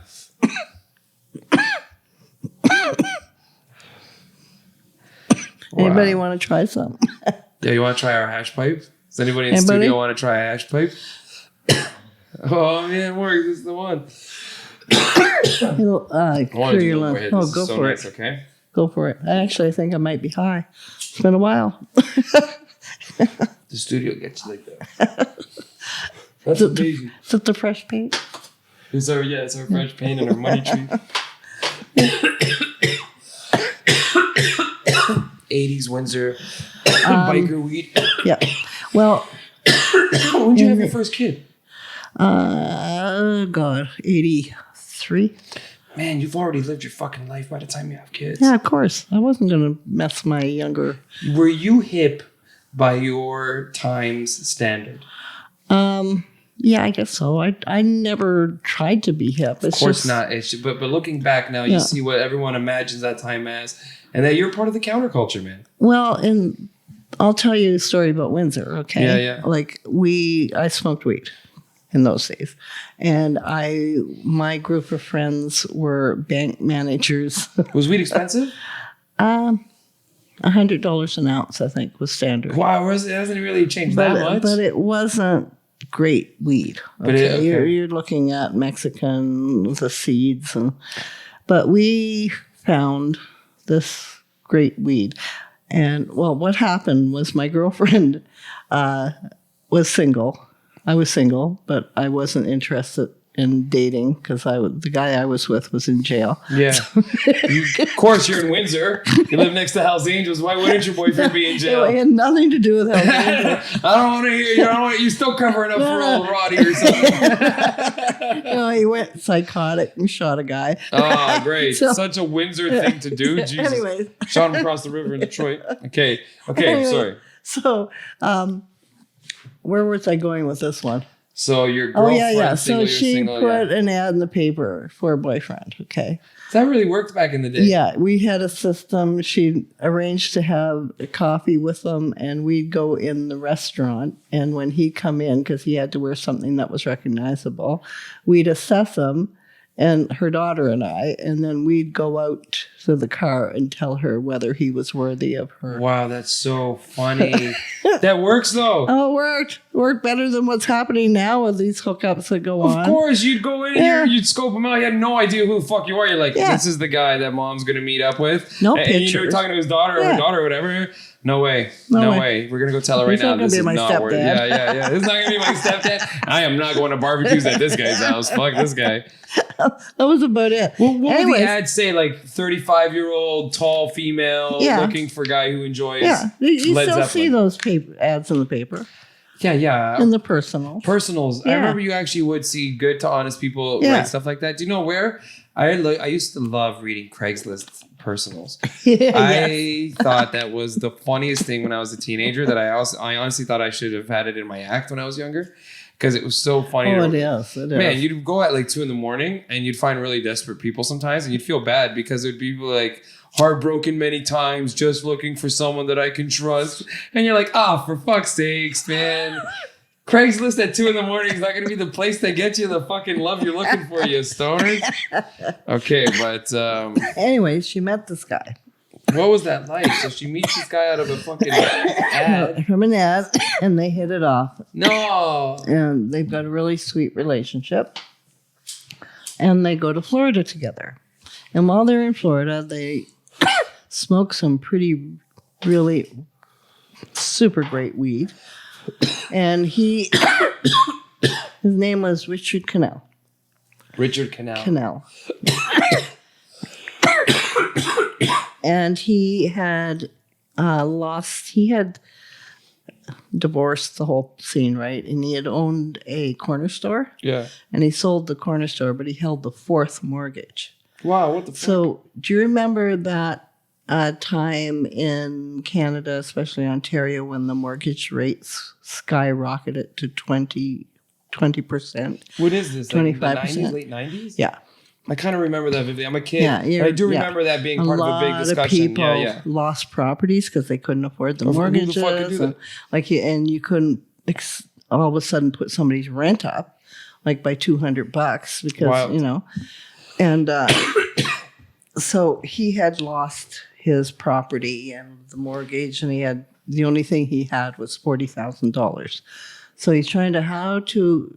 Anybody want to try some? Yeah, you want to try our hash pipe? Does anybody in the studio want to try a hash pipe? Oh man, work. This is the one. It'll clear your lungs. Oh, go for it. Okay. Go for it. I think I might be high. It's been a while. The studio gets you like that. That's amazing. Is it the fresh paint? It's our fresh paint and our money tree. 80s Windsor biker weed. Yeah. Well, when did you have your first kid? God, 83. Man, you've already lived your fucking life by the time you have kids. Yeah, of course. I wasn't going to mess my younger. Were you hip by your time's standard? Yeah, I guess so. I never tried to be hip. Of course not. But looking back now, you see what everyone imagines that time as, and that you're part of the counterculture, man. Well, and I'll tell you a story about Windsor, okay? Yeah, yeah. Like, I smoked weed in those days. And my group of friends were bank managers. Was weed expensive? $100 an ounce, I think, was standard. Wow, it hasn't really changed that much. But it wasn't great weed. Okay? Okay. You're looking at Mexican, the seeds. But we found this great weed. And, well, what happened was my girlfriend was single. I was single, but I wasn't interested in dating because the guy I was with was in jail. Yeah. Of course, you're in Windsor. You live next to Hell's Angels. Why wouldn't your boyfriend be in jail? It had nothing to do with Hell's Angels. I don't want to hear you. You're still covering up for old Roddy or something. He went psychotic and shot a guy. Oh, great. Such a Windsor thing to do. Jesus. Anyways. Shot him across the river in Detroit. Okay, anyway, sorry. So, where was I going with this one? So your girlfriend, So she put an ad in the paper for a boyfriend, okay? That really worked back in the day. Yeah, we had a system. She arranged to have a coffee with them, and we'd go in the restaurant. And when he'd come in, because he had to wear something that was recognizable, we'd assess him, and her daughter and I, and then we'd go out to the car and tell her whether he was worthy of her. Wow, that's so funny. That works, though. Oh, it worked. Worked better than what's happening now with these hookups that go on. Of course, you'd go in here, you'd scope him out. You had no idea who the fuck you are. You're like, this is the guy that mom's going to meet up with. No and pictures. you're talking to his daughter or her daughter or whatever. No way. No way. We're going to go tell her right now. This is not worth it. Yeah. This is not going to be my stepdad. I am not going to barbecues at this guy's house. Fuck this guy. That was about it. Well, what would the ad say? Like 35-year-old tall female looking for a guy who enjoys you Led still Zeppelin. see those ads in the paper. Yeah. In the personals. I remember you actually would see good to honest people write stuff like that. Do you know where? I used to love reading Craigslist personals. I thought that was the funniest thing when I was a teenager, that I honestly thought I should have had it in my act when I was younger, because it was so funny. It is. Man, you'd go at like 2 a.m. and you'd find really desperate people sometimes, and you'd feel bad because there'd be people like heartbroken many times, just looking for someone that I can trust. And you're like, for fuck's sakes, man. Craigslist at 2 a.m. is not going to be the place that gets you the fucking love you're looking for, you stoners. Okay, but... Anyways, she met this guy. What was that like? So she meets this guy out of a fucking ad. From an ad, and they hit it off. No! And they've got a really sweet relationship. And they go to Florida together. And while they're in Florida, they smoke some really super great weed. And his name was Richard Cannell. Richard Cannell. And he had divorced the whole scene, right? And he had owned a corner store. Yeah. And he sold the corner store, but he held the 4th mortgage. Wow, what the fuck? So do you remember that a time in Canada, especially Ontario, when the mortgage rates skyrocketed to 20%. What is this? 25%. Like the 90s, late 90s? Yeah. I kind of remember that vividly. I'm a kid. Yeah, and I do remember that being part of a big discussion. A lot of people lost properties because they couldn't afford the mortgages. Who the fuck could do that? And you couldn't all of a sudden put somebody's rent up like by $200 because, you know. And so he had lost his property and the mortgage, and the only thing he had was $40,000. So he's trying to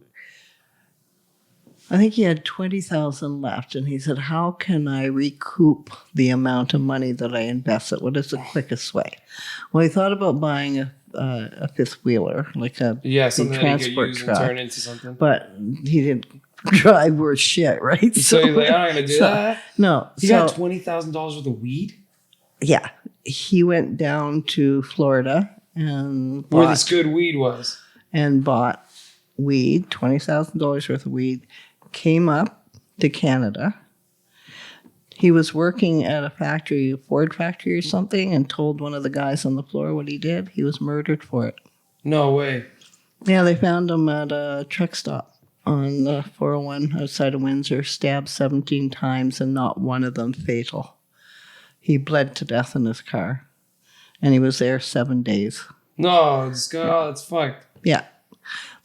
I think he had $20,000 left, and he said, "How can I recoup the amount of money that I invested? What is the quickest way?" Well, he thought about buying a fifth wheeler, like a something that he could use truck, and turn into something. But he didn't drive worth shit, right? So he's like, "I'm not gonna do that." No, he got $20,000 worth of weed. Yeah, he went down to Florida and where this good weed was, and bought weed, $20,000 worth of weed. Came up to Canada. He was working at a factory, a Ford factory or something, and told one of the guys on the floor what he did. He was murdered for it. No way. Yeah, they found him at a truck stop on the 401 outside of Windsor, stabbed 17 times, and not one of them fatal. He bled to death in his car, and he was there 7 days. No, that's fucked. Yeah.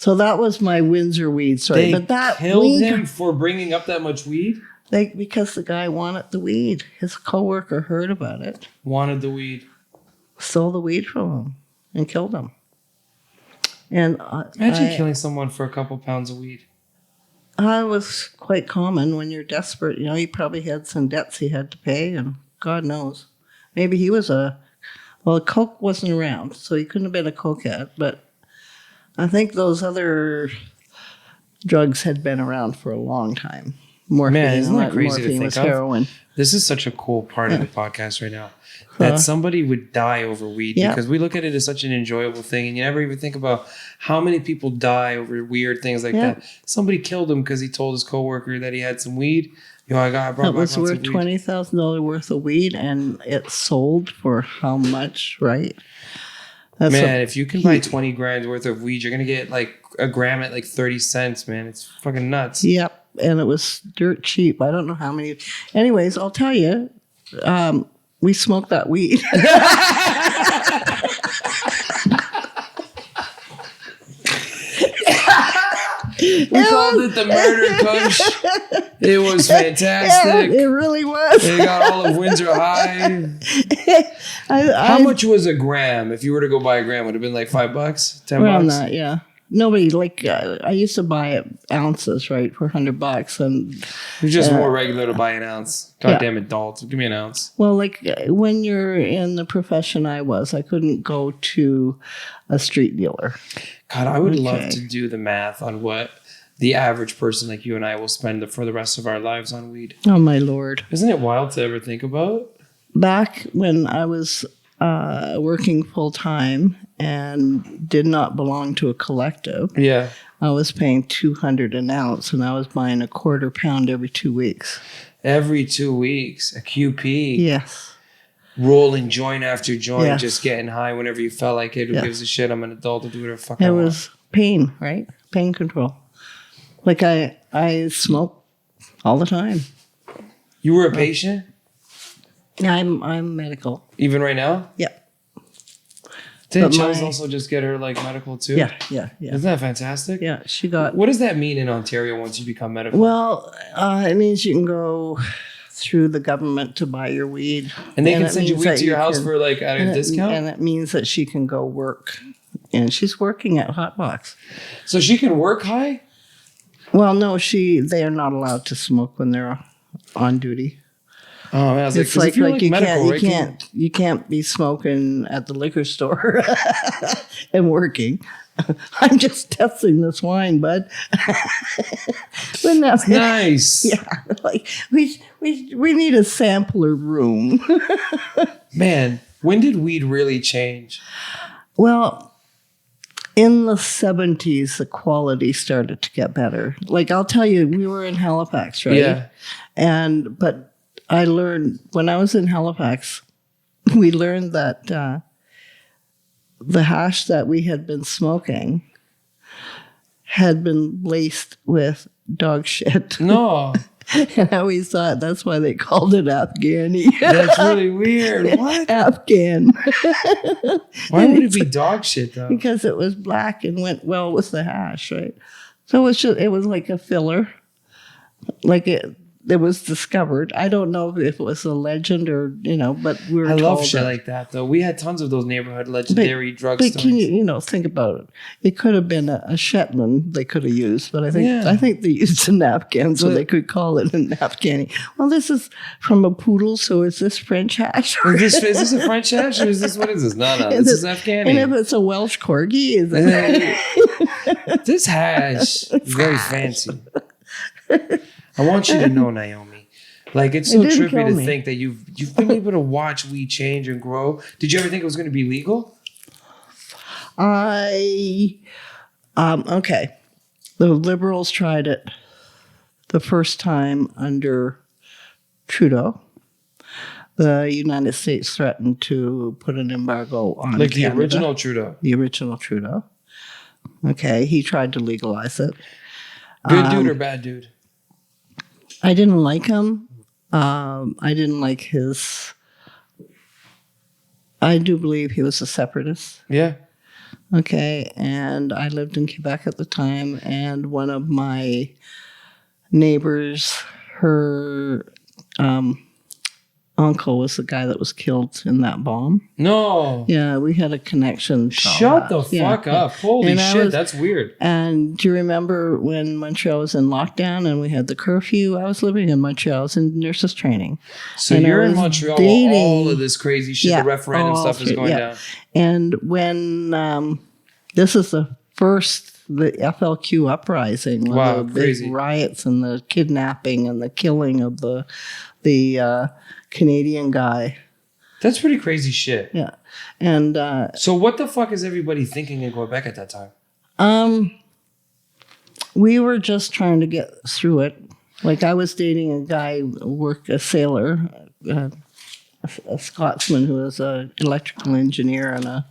So that was my Windsor weed story. They killed him for bringing up that much weed? Because the guy wanted the weed. His coworker heard about it. Wanted the weed. Stole the weed from him and killed him. And imagine killing someone for a couple pounds of weed. It was quite common when you're desperate. You know, he probably had some debts he had to pay, and God knows. Maybe he was coke wasn't around, so he couldn't have been a cokehead, but I think those other drugs had been around for a long time. Morphine, man, isn't that crazy to think was of? Heroin. This is such a cool part of the podcast right now. That somebody would die over weed because we look at it as such an enjoyable thing, and you never even think about how many people die over weird things like that. Somebody killed him because he told his coworker that he had some weed. I brought it was worth $20,000 worth of weed, and it sold for how much, right? Man, if you can buy 20 grams worth of weed, you're going to get like a gram at like 30 cents, man. It's fucking nuts. Yep. And it was dirt cheap. I don't know how many. Anyways, I'll tell you, we smoked that weed. We called it the murder kush. It was fantastic. Yeah, it really was. They got all of Windsor high. How much was a gram? If you were to go buy a gram, would it have been like $5, $10? Around that, yeah. Nobody I used to buy it ounces, right, for $100, and it was just more regular to buy an ounce. God damn it, Dalton, give me an ounce. Well, like when you're in the profession I couldn't go to a street dealer. God, I would love to do the math on what the average person like you and I will spend for the rest of our lives on weed. Oh my Lord! Isn't it wild to ever think about? Back when I was working full time and did not belong to a collective. Yeah. I was paying $200 an ounce, and I was buying a quarter pound every 2 weeks. Every 2 weeks, a QP. Yes. Rolling joint after joint, just getting high whenever you felt like it. Who gives a shit? I'm an adult to do whatever the fuck I want. It was pain, right? Pain control. Like I smoke all the time. You were a patient? I'm medical. Even right now? Yeah. Didn't Chels also just get her like medical too? Yeah. Isn't that fantastic? Yeah, she got. What does that mean in Ontario once you become medical? Well, it means you can go through the government to buy your weed, and they can send you weed to your house for like at a discount. And it means that she can go work, and she's working at Hotbox. So she can work high? Well, no, they are not allowed to smoke when they're on duty. Oh man, I was it's like you medical, you can't be smoking at the liquor store and working. I'm just testing this wine, bud. Wouldn't that be nice? Yeah, like we need a sampler room. Man, when did weed really change? Well, in the 70s, the quality started to get better. Like I'll tell you, we were in Halifax, right? Yeah. But I learned when I was in Halifax, we learned that the hash that we had been smoking had been laced with dog shit. No. And I always thought that's why they called it Afghani. That's really weird. What? Afghan. Why would it be dog shit though? Because it was black and went well with the hash, right? So it was like a filler. Like it was discovered. I don't know if it was a legend or, but we were told. I love shit like that, though. We had tons of those neighborhood legendary drug but stories. Can you, think about it. It could have been a Shetland they could have used, but I think they used a napkin, so they could call it a Afghani. Well, this is from a poodle, so is this French hash? Is this a French hash, or is this, what is this? No, this is Afghani. And if it's a Welsh corgi, is it? This hash is very fancy. I want you to know, Naomi. Like, it's so trippy to think that you've been able to watch weed change and grow. Did you ever think it was going to be legal? Okay. The Liberals tried it the first time under Trudeau. The United States threatened to put an embargo on Like Canada. the original Trudeau. The original Trudeau. Okay, he tried to legalize it. Good dude or bad dude? I didn't like him. I didn't like his... I do believe he was a separatist. Yeah. Okay, and I lived in Quebec at the time, and one of my neighbors, her uncle was the guy that was killed in that bomb. No. Yeah, we had a connection. Shut the fuck up. Holy shit, that's weird. And do you remember when Montreal was in lockdown and we had the curfew? I was living in Montreal. I was in nurses training. So and you're in Montreal while all of this crazy shit, the referendum stuff is going down. And when this is the FLQ uprising, the big riots and the kidnapping and the killing of the Canadian guy. That's pretty crazy shit. Yeah. And so what the fuck is everybody thinking in Quebec at that time? We were just trying to get through it. Like, I was dating a guy, a sailor, a Scotsman who was an electrical engineer, and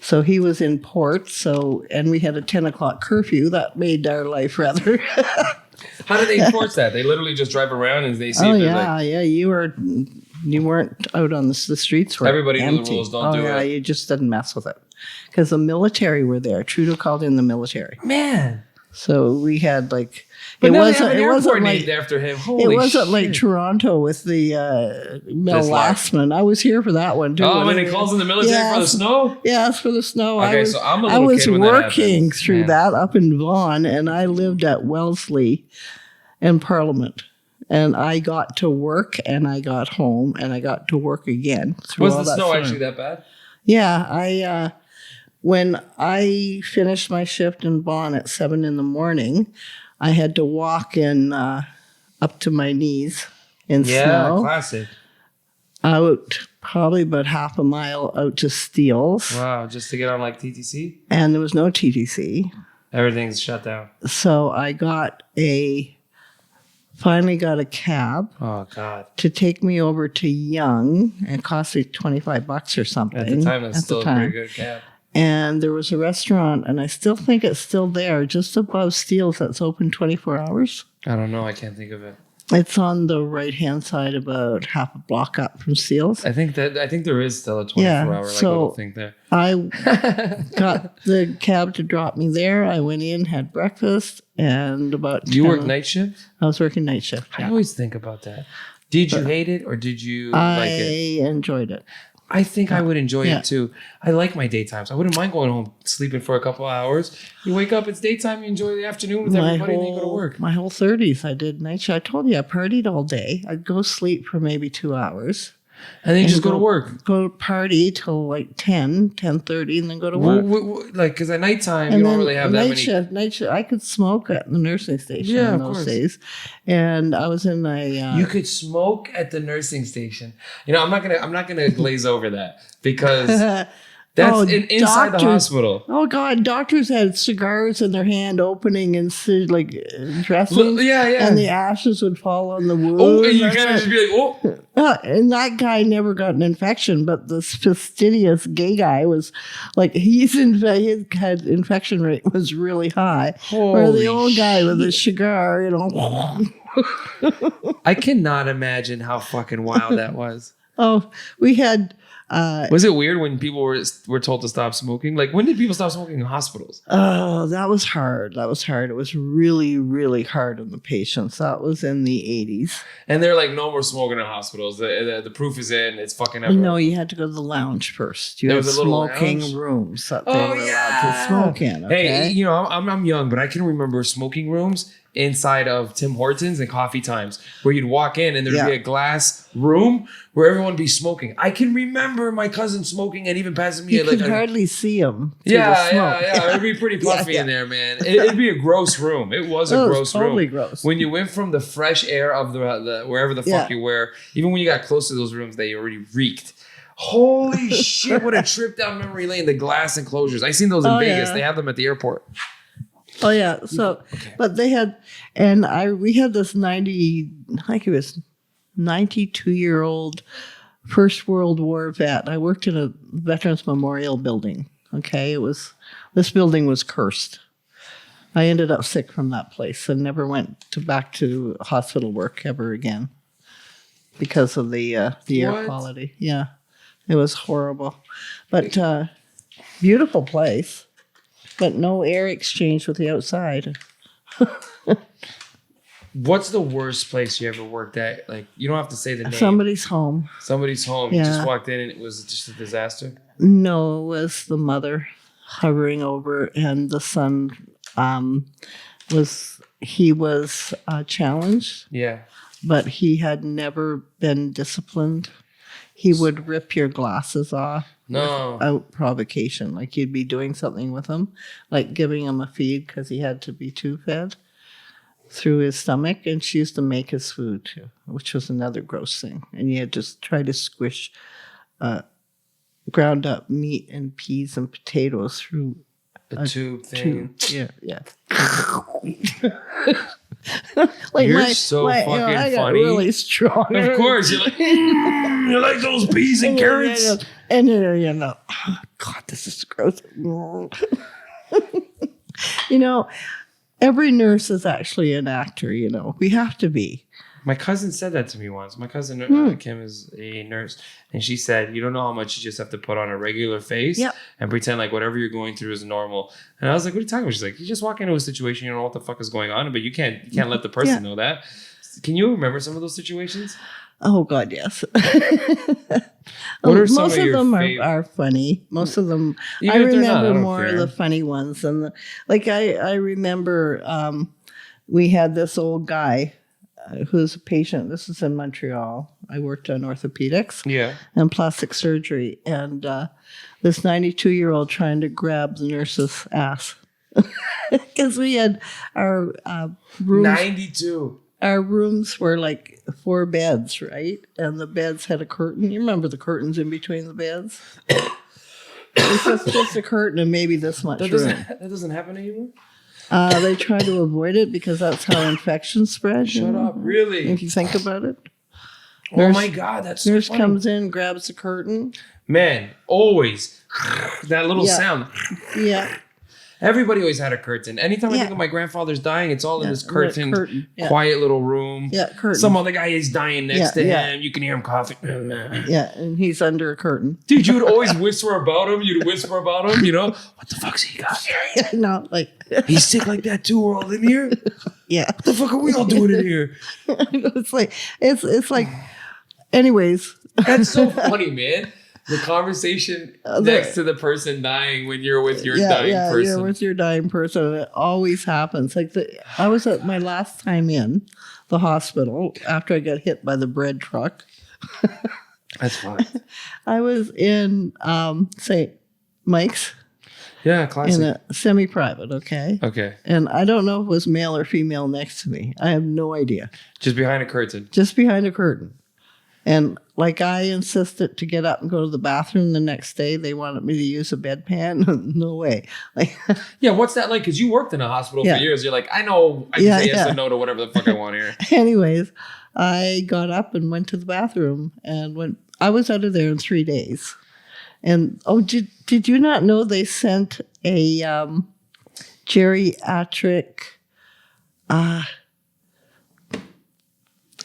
so he was in port. And we had a 10 o'clock curfew. That made our life rather. How do they enforce that? They literally just drive around and they see. Oh yeah. You weren't out on the streets. Were everybody empty. knew the rules. Don't do it. You just didn't mess with it because the military were there. Trudeau called in the military. Man. So we had like. But it wasn't named after him. Holy it wasn't shit. like Toronto with the Mel Lastman. I was here for that one too. Oh, when he calls in the military for the snow? Yes, for the snow. Okay, so I'm a little kid when I was that working happens. through that up in Vaughan, and I lived at Wellesley in Parliament. And I got to work, and I got home, and I got to work again. Was the snow actually that bad? Yeah, when I finished my shift in Vaughan at 7 a.m, I had to walk in up to my knees in snow. Yeah, classic. Out probably about half a mile out to Steeles. Wow, just to get on like TTC? And there was no TTC. Everything's shut down. So I finally got a cab. Oh, God. To take me over to Yonge. And it cost me $25 or something. At the time, that's still a pretty good cab. And there was a restaurant, and I still think it's still there, just above Steeles, that's open 24 hours. I don't know. I can't think of it. It's on the right-hand side, about half a block up from Steeles. I think there is still a 24-hour little thing there. I got the cab to drop me there. I went in, had breakfast, and about You work night shift? I was working night shift. I always think about that. Did you hate it, or did you like it? I enjoyed it. I think I would enjoy it too. I like my daytimes. I wouldn't mind going home, sleeping for a couple of hours. You wake up, it's daytime, you enjoy the afternoon with everybody, and then you go to work. My whole 30s, I did night shift. I told you, I partied all day. I'd go sleep for maybe 2 hours. And then you just go to work. Go party till like 10:30, and then go to work. Because at nighttime, you don't really have that many. Night shift. I could smoke at the nursing station in those days. And I was in a... you could smoke at the nursing station. I'm not gonna glaze over that because That's inside the hospital. Oh God, doctors had cigars in their hand, opening and dressing. Yeah. And the ashes would fall on the wound. Oh, and you kind of just be like, oh. And that guy never got an infection, but this fastidious gay guy was like, his had infection rate was really high. Or the old guy with a cigar, I cannot imagine how fucking wild that was. Oh, we had. Was it weird when people were told to stop smoking? Like, when did people stop smoking in hospitals? Oh, that was hard. It was really, really hard on the patients. That was in the 80s. And they're like, no more smoking in hospitals. The proof is in. It's fucking everywhere. No, you had to go to the lounge first. You had smoking rooms that they were allowed to smoke in. Okay? Hey, I'm young, but I can remember smoking rooms inside of Tim Hortons and Coffee Times, where you'd walk in and there'd be a glass room where everyone would be smoking. I can remember my cousin smoking and even passing me. You could hardly see him. Yeah. It'd be pretty puffy in there, man. It'd be a gross room. It was a gross room. Totally gross. When you went from the fresh air of the wherever the fuck you were, even when you got close to those rooms, they already reeked. Holy shit! What a trip down memory lane. The glass enclosures. I seen those in Vegas. Yeah. They have them at the airport. Oh yeah. So, but they had, and we had this 92-year-old First World War vet. I worked in a Veterans Memorial building. Okay, this building was cursed. I ended up sick from that place and never went back to hospital work ever again because of the air quality. Yeah, it was horrible, but beautiful place. But no air exchange with the outside. What's the worst place you ever worked at? Like, you don't have to say the name. Somebody's home. Somebody's home. Yeah. You just walked in and it was just a disaster? No, it was the mother hovering over, and the son was challenged. Yeah. But he had never been disciplined. He would rip your glasses off. No. Without provocation. Like, you'd be doing something with him, like giving him a feed because he had to be tube fed through his stomach, and she used to make his food too, which was another gross thing. And you had to try to squish ground up meat and peas and potatoes through a tube thing. Yeah. Like you're so fucking I got funny. Really strong. Of course, you're like, you like those peas and carrots. And oh, God, this is gross. Every nurse is actually an actor. We have to be. My cousin said that to me once. My cousin Kim is a nurse, and she said, "You don't know how much you just have to put on a regular face and pretend like whatever you're going through is normal." And I was like, "What are you talking about?" She's like, "You just walk into a situation, you don't know what the fuck is going on, but you can't let the person know that." Can you remember some of those situations? Oh God, yes. What are some most of them your are funny. Most of them, even I remember more of the funny ones. And I remember we had this old guy who's a patient. This is in Montreal. I worked on orthopedics and plastic surgery. And this 92-year-old trying to grab the nurse's ass. Because we had our rooms. 92. Our rooms were like 4 beds, right? And the beds had a curtain. You remember the curtains in between the beds? It's just a curtain and maybe this much room. That doesn't happen anymore? They try to avoid it because that's how infections spread. Shut up, really? If you think about it. Oh my God, that's so nurse funny. Comes in, grabs the curtain. Man, always. That little sound. Yeah. Everybody always had a curtain. Anytime I think of my grandfather's dying, it's all in this curtain. Quiet little room. Yeah, curtain. Some other guy is dying next to him. You can hear him coughing. Yeah, and he's under a curtain. Dude, you would always whisper about him. You'd whisper about him, What the fuck's he got? No, like... He's sick like that too. We're all in here? Yeah. What the fuck are we all doing in here? It's like... Anyways. That's so funny, man. The conversation next to the person dying when you're with your dying person. Yeah, you're with your dying person. It always happens. Like I was at my last time in the hospital after I got hit by the bread truck. That's fine. I was in St. Mike's. Yeah, classic. In a semi-private, okay? Okay. And I don't know if it was male or female next to me. I have no idea. Just behind a curtain. Just behind a curtain. And like I insisted to get up and go to the bathroom the next day. They wanted me to use a bedpan. No way. Like, yeah, what's that like? Because you worked in a hospital Yeah. for years. You're like, I know I can say yes and no to whatever the fuck I want here. anyways, I got up and went to the bathroom and I was out of there in 3 days. And did you not know they sent a geriatric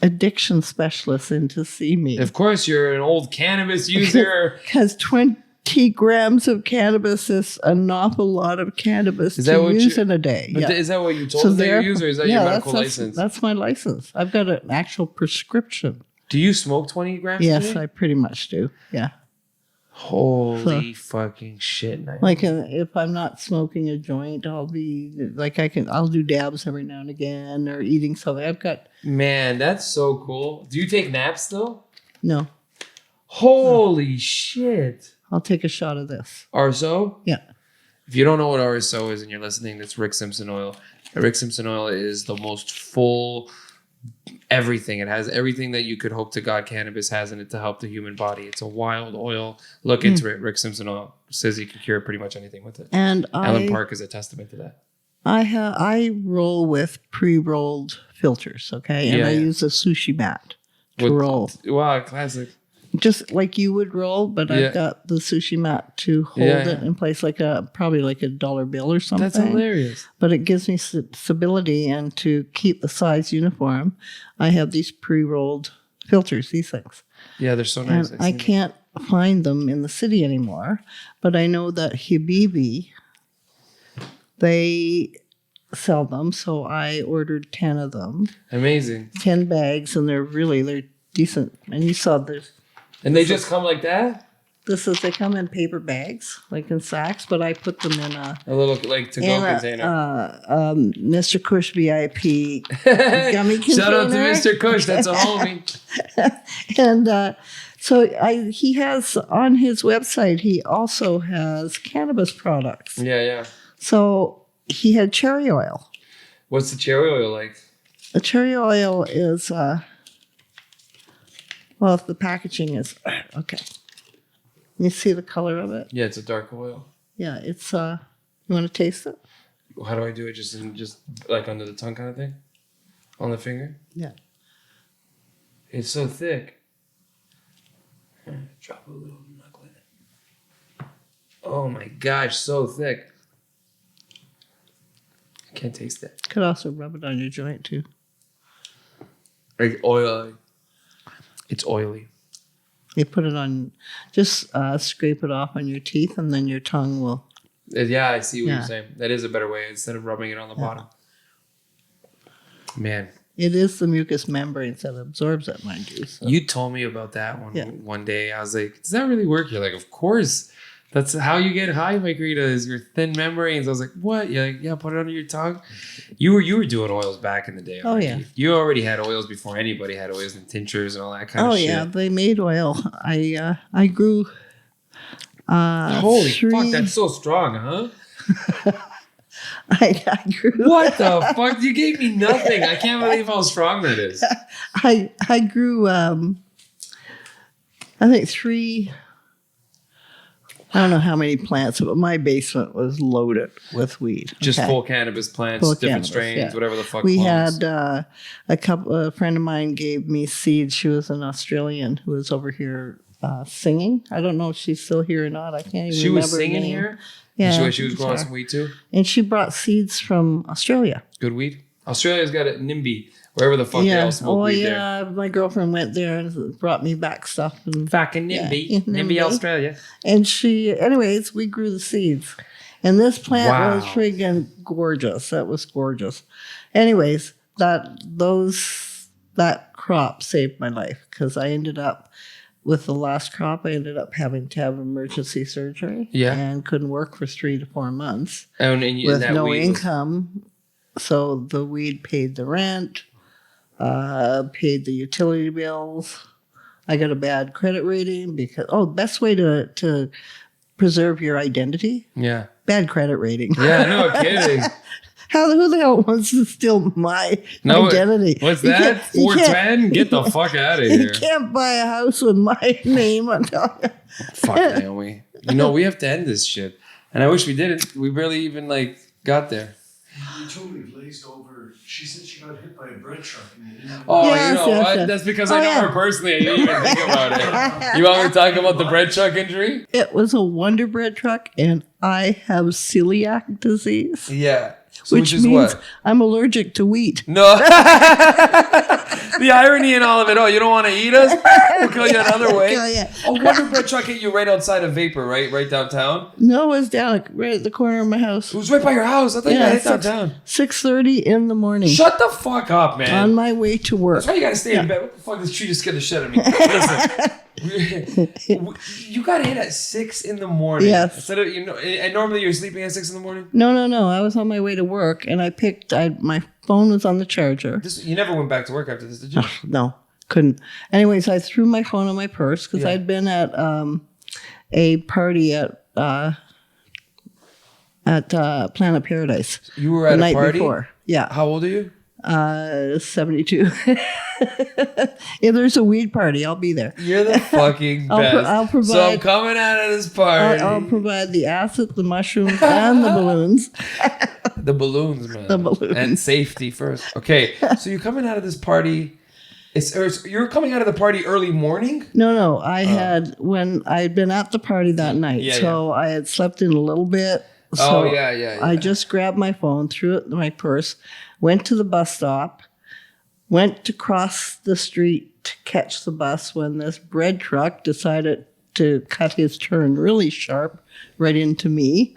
addiction specialist in to see me? Of course, you're an old cannabis user. Because 20 grams of cannabis is an awful lot of cannabis to use in a day. But is that what you told them that you use, or is that your medical license? That's my license. I've got an actual prescription. Do you smoke 20 grams Yes, a day? I pretty much do. Yeah. Holy fucking shit, Naomi. Like if I'm not smoking a joint, I'll be like I'll do dabs every now and again or eating something. I've got Man, that's so cool. Do you take naps though? no. Holy shit. I'll take a shot of this. RSO? Yeah. If you don't know what RSO is and you're listening, that's Rick Simpson oil. Rick Simpson oil is the most full everything. It has everything that you could hope to God cannabis has in it to help the human body. It's a wild oil. Look into it. Rick Simpson oil says you can cure pretty much anything with it. And Ellen Park is a testament to that. I roll with pre-rolled filters, okay? And I use a sushi mat to roll. Wow, classic. Just like you would roll, but I've got the sushi mat to hold it in place probably like a dollar bill or something. That's hilarious. But it gives me stability, and to keep the size uniform, I have these pre-rolled filters, these things. Yeah, they're so nice. And I can't find them in the city anymore, but I know that Habibi, they sell them, so I ordered 10 of them. Amazing. 10 bags, and they're decent. And you saw this. And they just come like that? They come in paper bags, like in sacks, but I put them in a little like to-go container. Mr. Kush VIP gummy container. Shout out to Mr. Kush, that's a homie. And so he has on his website, he also has cannabis products. Yeah. So he had cherry oil. What's the cherry oil like? The cherry oil is, well, if the packaging is, okay. You see the color of it? Yeah, it's a dark oil. Yeah, it's, you want to taste it? How do I do it? Just like under the tongue kind of thing? On the finger? Yeah. It's so thick. Drop a little knuckle in it. Oh my gosh, so thick. I can't taste it. Could also rub it on your joint too. Like oil. It's oily. You put it on, just scrape it off on your teeth, and then your tongue will. Yeah, I see what you're saying. That is a better way instead of rubbing it on the bottom. Man. It is the mucous membranes that absorbs it, mind you. So. You told me about that one day. I was like, does that really work? You're like, of course. That's how you get high, Mike Rita, is your thin membranes. I was like, what? You're like, yeah, put it under your tongue. You were doing oils back in the day. Already. Oh, yeah. You already had oils before anybody had oils and tinctures and all that kind of shit. Oh, yeah. They made oil. I grew Holy fuck, that's so strong, huh? I grew. What the fuck? You gave me nothing. I can't believe how strong that is. I grew, I think 3... I don't know how many plants, but my basement was loaded with weed. Just full cannabis plants, different strains, whatever the fuck. We had a friend of mine gave me seeds. She was an Australian who was over here singing. I don't know if she's still here or not. I can't even remember. She was singing here? Yeah. She was growing some weed too? And she brought seeds from Australia. Good weed? Australia's got it NIMBY. Wherever the fuck they all smoke weed there. My girlfriend went there and brought me back stuff. And, fucking NIMBY. NIMBY, Australia. And anyways, we grew the seeds. And this plant was friggin' gorgeous. That was gorgeous. Anyways, that crop saved my life because I ended up, with the last crop, I ended up having to have emergency surgery. Yeah. And couldn't work for 3 to 4 months. And with no income. So the weed paid the rent. Paid the utility bills. I got a bad credit rating because best way to preserve your identity. Yeah. Bad credit rating. Yeah, no kidding. Who the hell wants to steal my identity? What's that? 410? Get the fuck out of here. You can't buy a house with my name on top. Fuck, Naomi. We have to end this shit. And I wish we didn't. We barely even, got there. You totally glazed over. She said she got hit by a bread truck. Oh, what? That's because I know her personally. I didn't even think about it. You want me to talk about the bread truck injury? It was a Wonder Bread truck, and I have celiac disease. Yeah. So which means what? I'm allergic to wheat. No. The irony in all of it. Oh, you don't want to eat us? We'll kill you another way. Oh, Wonder Bread truck hit you right outside of Vapor, right? Right downtown? No, it was down right at the corner of my house. It was right by your house. I thought you got hit downtown. 6:30 in the morning. Shut the fuck up, man. On my way to work. That's why you got to stay in bed. What the fuck? This tree just scared the shit out of me. Listen. You got hit at 6 in the morning. Yes. Instead of, and normally you're sleeping at 6 in the morning? No. I was on my way to work, and my phone was on the charger. You never went back to work after this, did you? No, couldn't. Anyways, I threw my phone in my purse because I'd been at a party at Planet Paradise. You were at the a night party? Before. Yeah. How old are you? 72. If there's a weed party, I'll be there. You're the fucking best. I'll provide. So I'm coming out of this party. I'll provide the acid, the mushrooms, and the balloons. The balloons, man. The balloons. And safety first. Okay, so you're coming out of this party. You're coming out of the party early morning? No. When I'd been at the party that night, I had slept in a little bit. So I just grabbed my phone, threw it in my purse, went to the bus stop, went to cross the street to catch the bus when this bread truck decided to cut his turn really sharp right into me.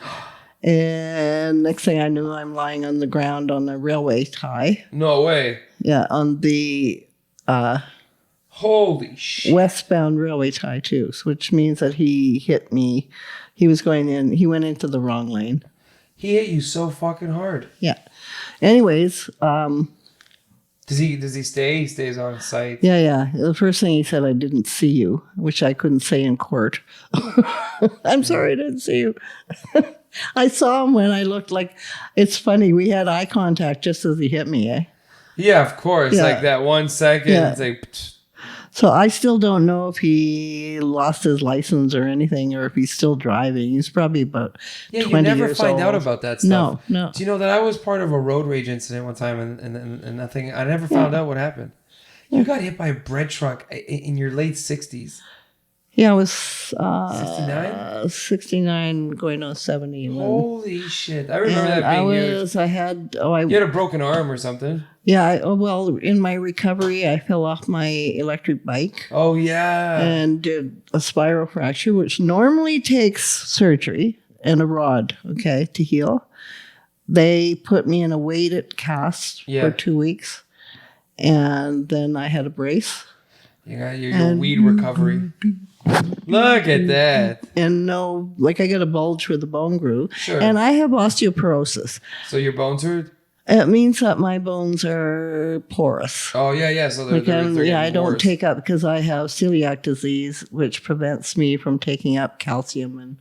And next thing I knew, I'm lying on the ground on the railway tie. No way. Yeah, on the holy shit, westbound railway tie too, which means that he hit me. He went into the wrong lane. He hit you so fucking hard. Yeah. Anyways, does he stay? He stays on site. Yeah. The first thing he said, I didn't see you, which I couldn't say in court. I'm sorry I didn't see you. I saw him when I looked like, it's funny, we had eye contact just as he hit me, eh? Yeah, of course. Yeah. Like that 1 second. Yeah. It's like... So I still don't know if he lost his license or anything, or if he's still driving. He's probably about 20 years old. Yeah, you never find out about that stuff. No. Do you know that I was part of a road rage incident one time and nothing? I never found out what happened. You got hit by a bread truck in your late 60s. Yeah, I was 69 going on 70. Holy shit. I remember that being huge. You had a broken arm or something. Yeah, in my recovery, I fell off my electric bike. Oh, yeah. And did a spiral fracture, which normally takes surgery and a rod, to heal. They put me in a weighted cast for 2 weeks. And then I had a brace. You got your weed recovery. Look at that. And I got a bulge where the bone grew. Sure. And I have osteoporosis. So your bones hurt? It means that my bones are porous. Oh, yeah. So they're I don't take up because I have celiac disease, which prevents me from taking up calcium and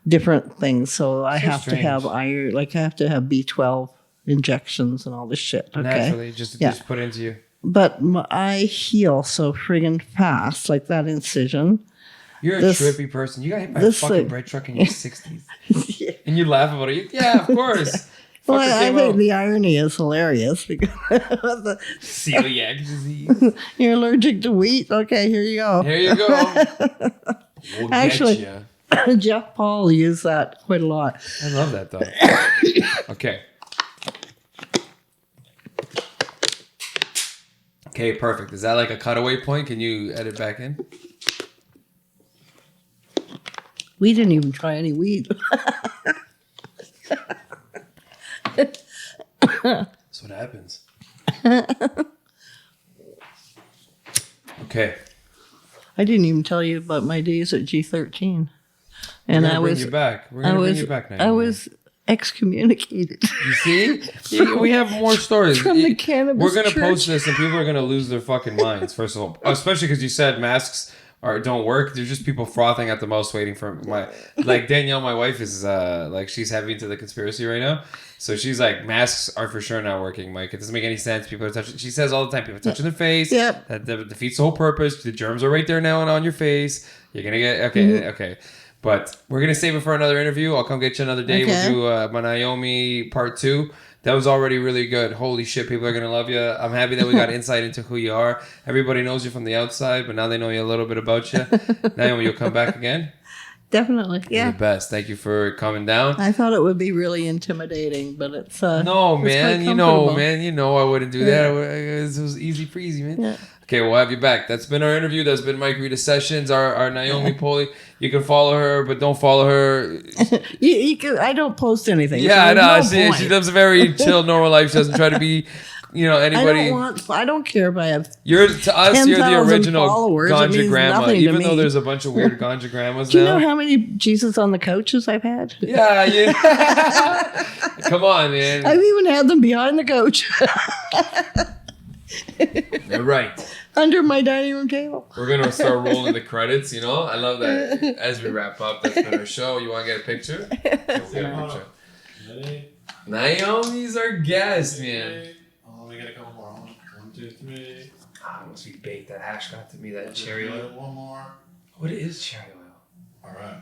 different things. So I have to have iron, I have to have B12 injections and all this shit. Okay? Naturally, just put into you. But I heal so friggin' fast, like that incision. You're a trippy person. You got hit by a fucking bread truck in your 60s. Yeah. And you laugh about it. Yeah, of course. Well, I think the irony is hilarious because the celiac disease. You're allergic to wheat. Okay, here you go. Here you go. We'll Actually, Jeff Paul used that quite a lot. I love that though. Okay. Okay, perfect. Is that like a cutaway point? Can you edit back in? We didn't even try any weed. That's what happens. Okay. I didn't even tell you about my days at G13. And We're gonna bring you back now. I was excommunicated. You see? We have more stories. From the cannabis We're going to church. post this and people are going to lose their fucking minds, first of all. Especially because you said masks don't work. There's just people frothing at the mouth waiting for like Danielle, my wife is like she's heavy into the conspiracy right now. So she's like, masks are for sure not working, Mike. It doesn't make any sense. People are touching. She says all the time, people are touching their face. Yep. That defeats the whole purpose. The germs are right there now and on your face. You're gonna get okay. But we're gonna save it for another interview. I'll come get you another day. Okay. We'll do my Naomi part 2. That was already really good. Holy shit, people are gonna love you. I'm happy that we got insight into who you are. Everybody knows you from the outside, but now they know you a little bit about you. Naomi, you'll come back again. Definitely, yeah. You're the best. Thank you for coming down. I thought it would be really intimidating, but it's no, it's man. quite You know, I wouldn't do that. It was easy breezy, man. Yeah. Okay, we'll have you back. That's been our interview. That's been Mike Rita Sessions, our Naomi Poley. You can follow her, but don't follow her. you can, I don't post anything. Yeah, I know. No She lives a very chill, normal life. She doesn't try to be, anybody. I don't care if I have. To us, you're the 10,000 original followers. It ganja means grandma. nothing to Even me. though there's a bunch of weird ganja grandmas Do you now. know how many Jesus on the couches I've had? Yeah. Come on, man. I've even had them behind the coach. You're right. Under my dining room table. We're going to start rolling the credits, I love that. As we wrap up, that's been our show. You want to get a picture? We'll get a picture. Naomi's our guest, man. Oh, we got a couple more. 1, 2, 3. Once we bake that hash got to me, that cherry oil. One more. What is cherry oil? All right.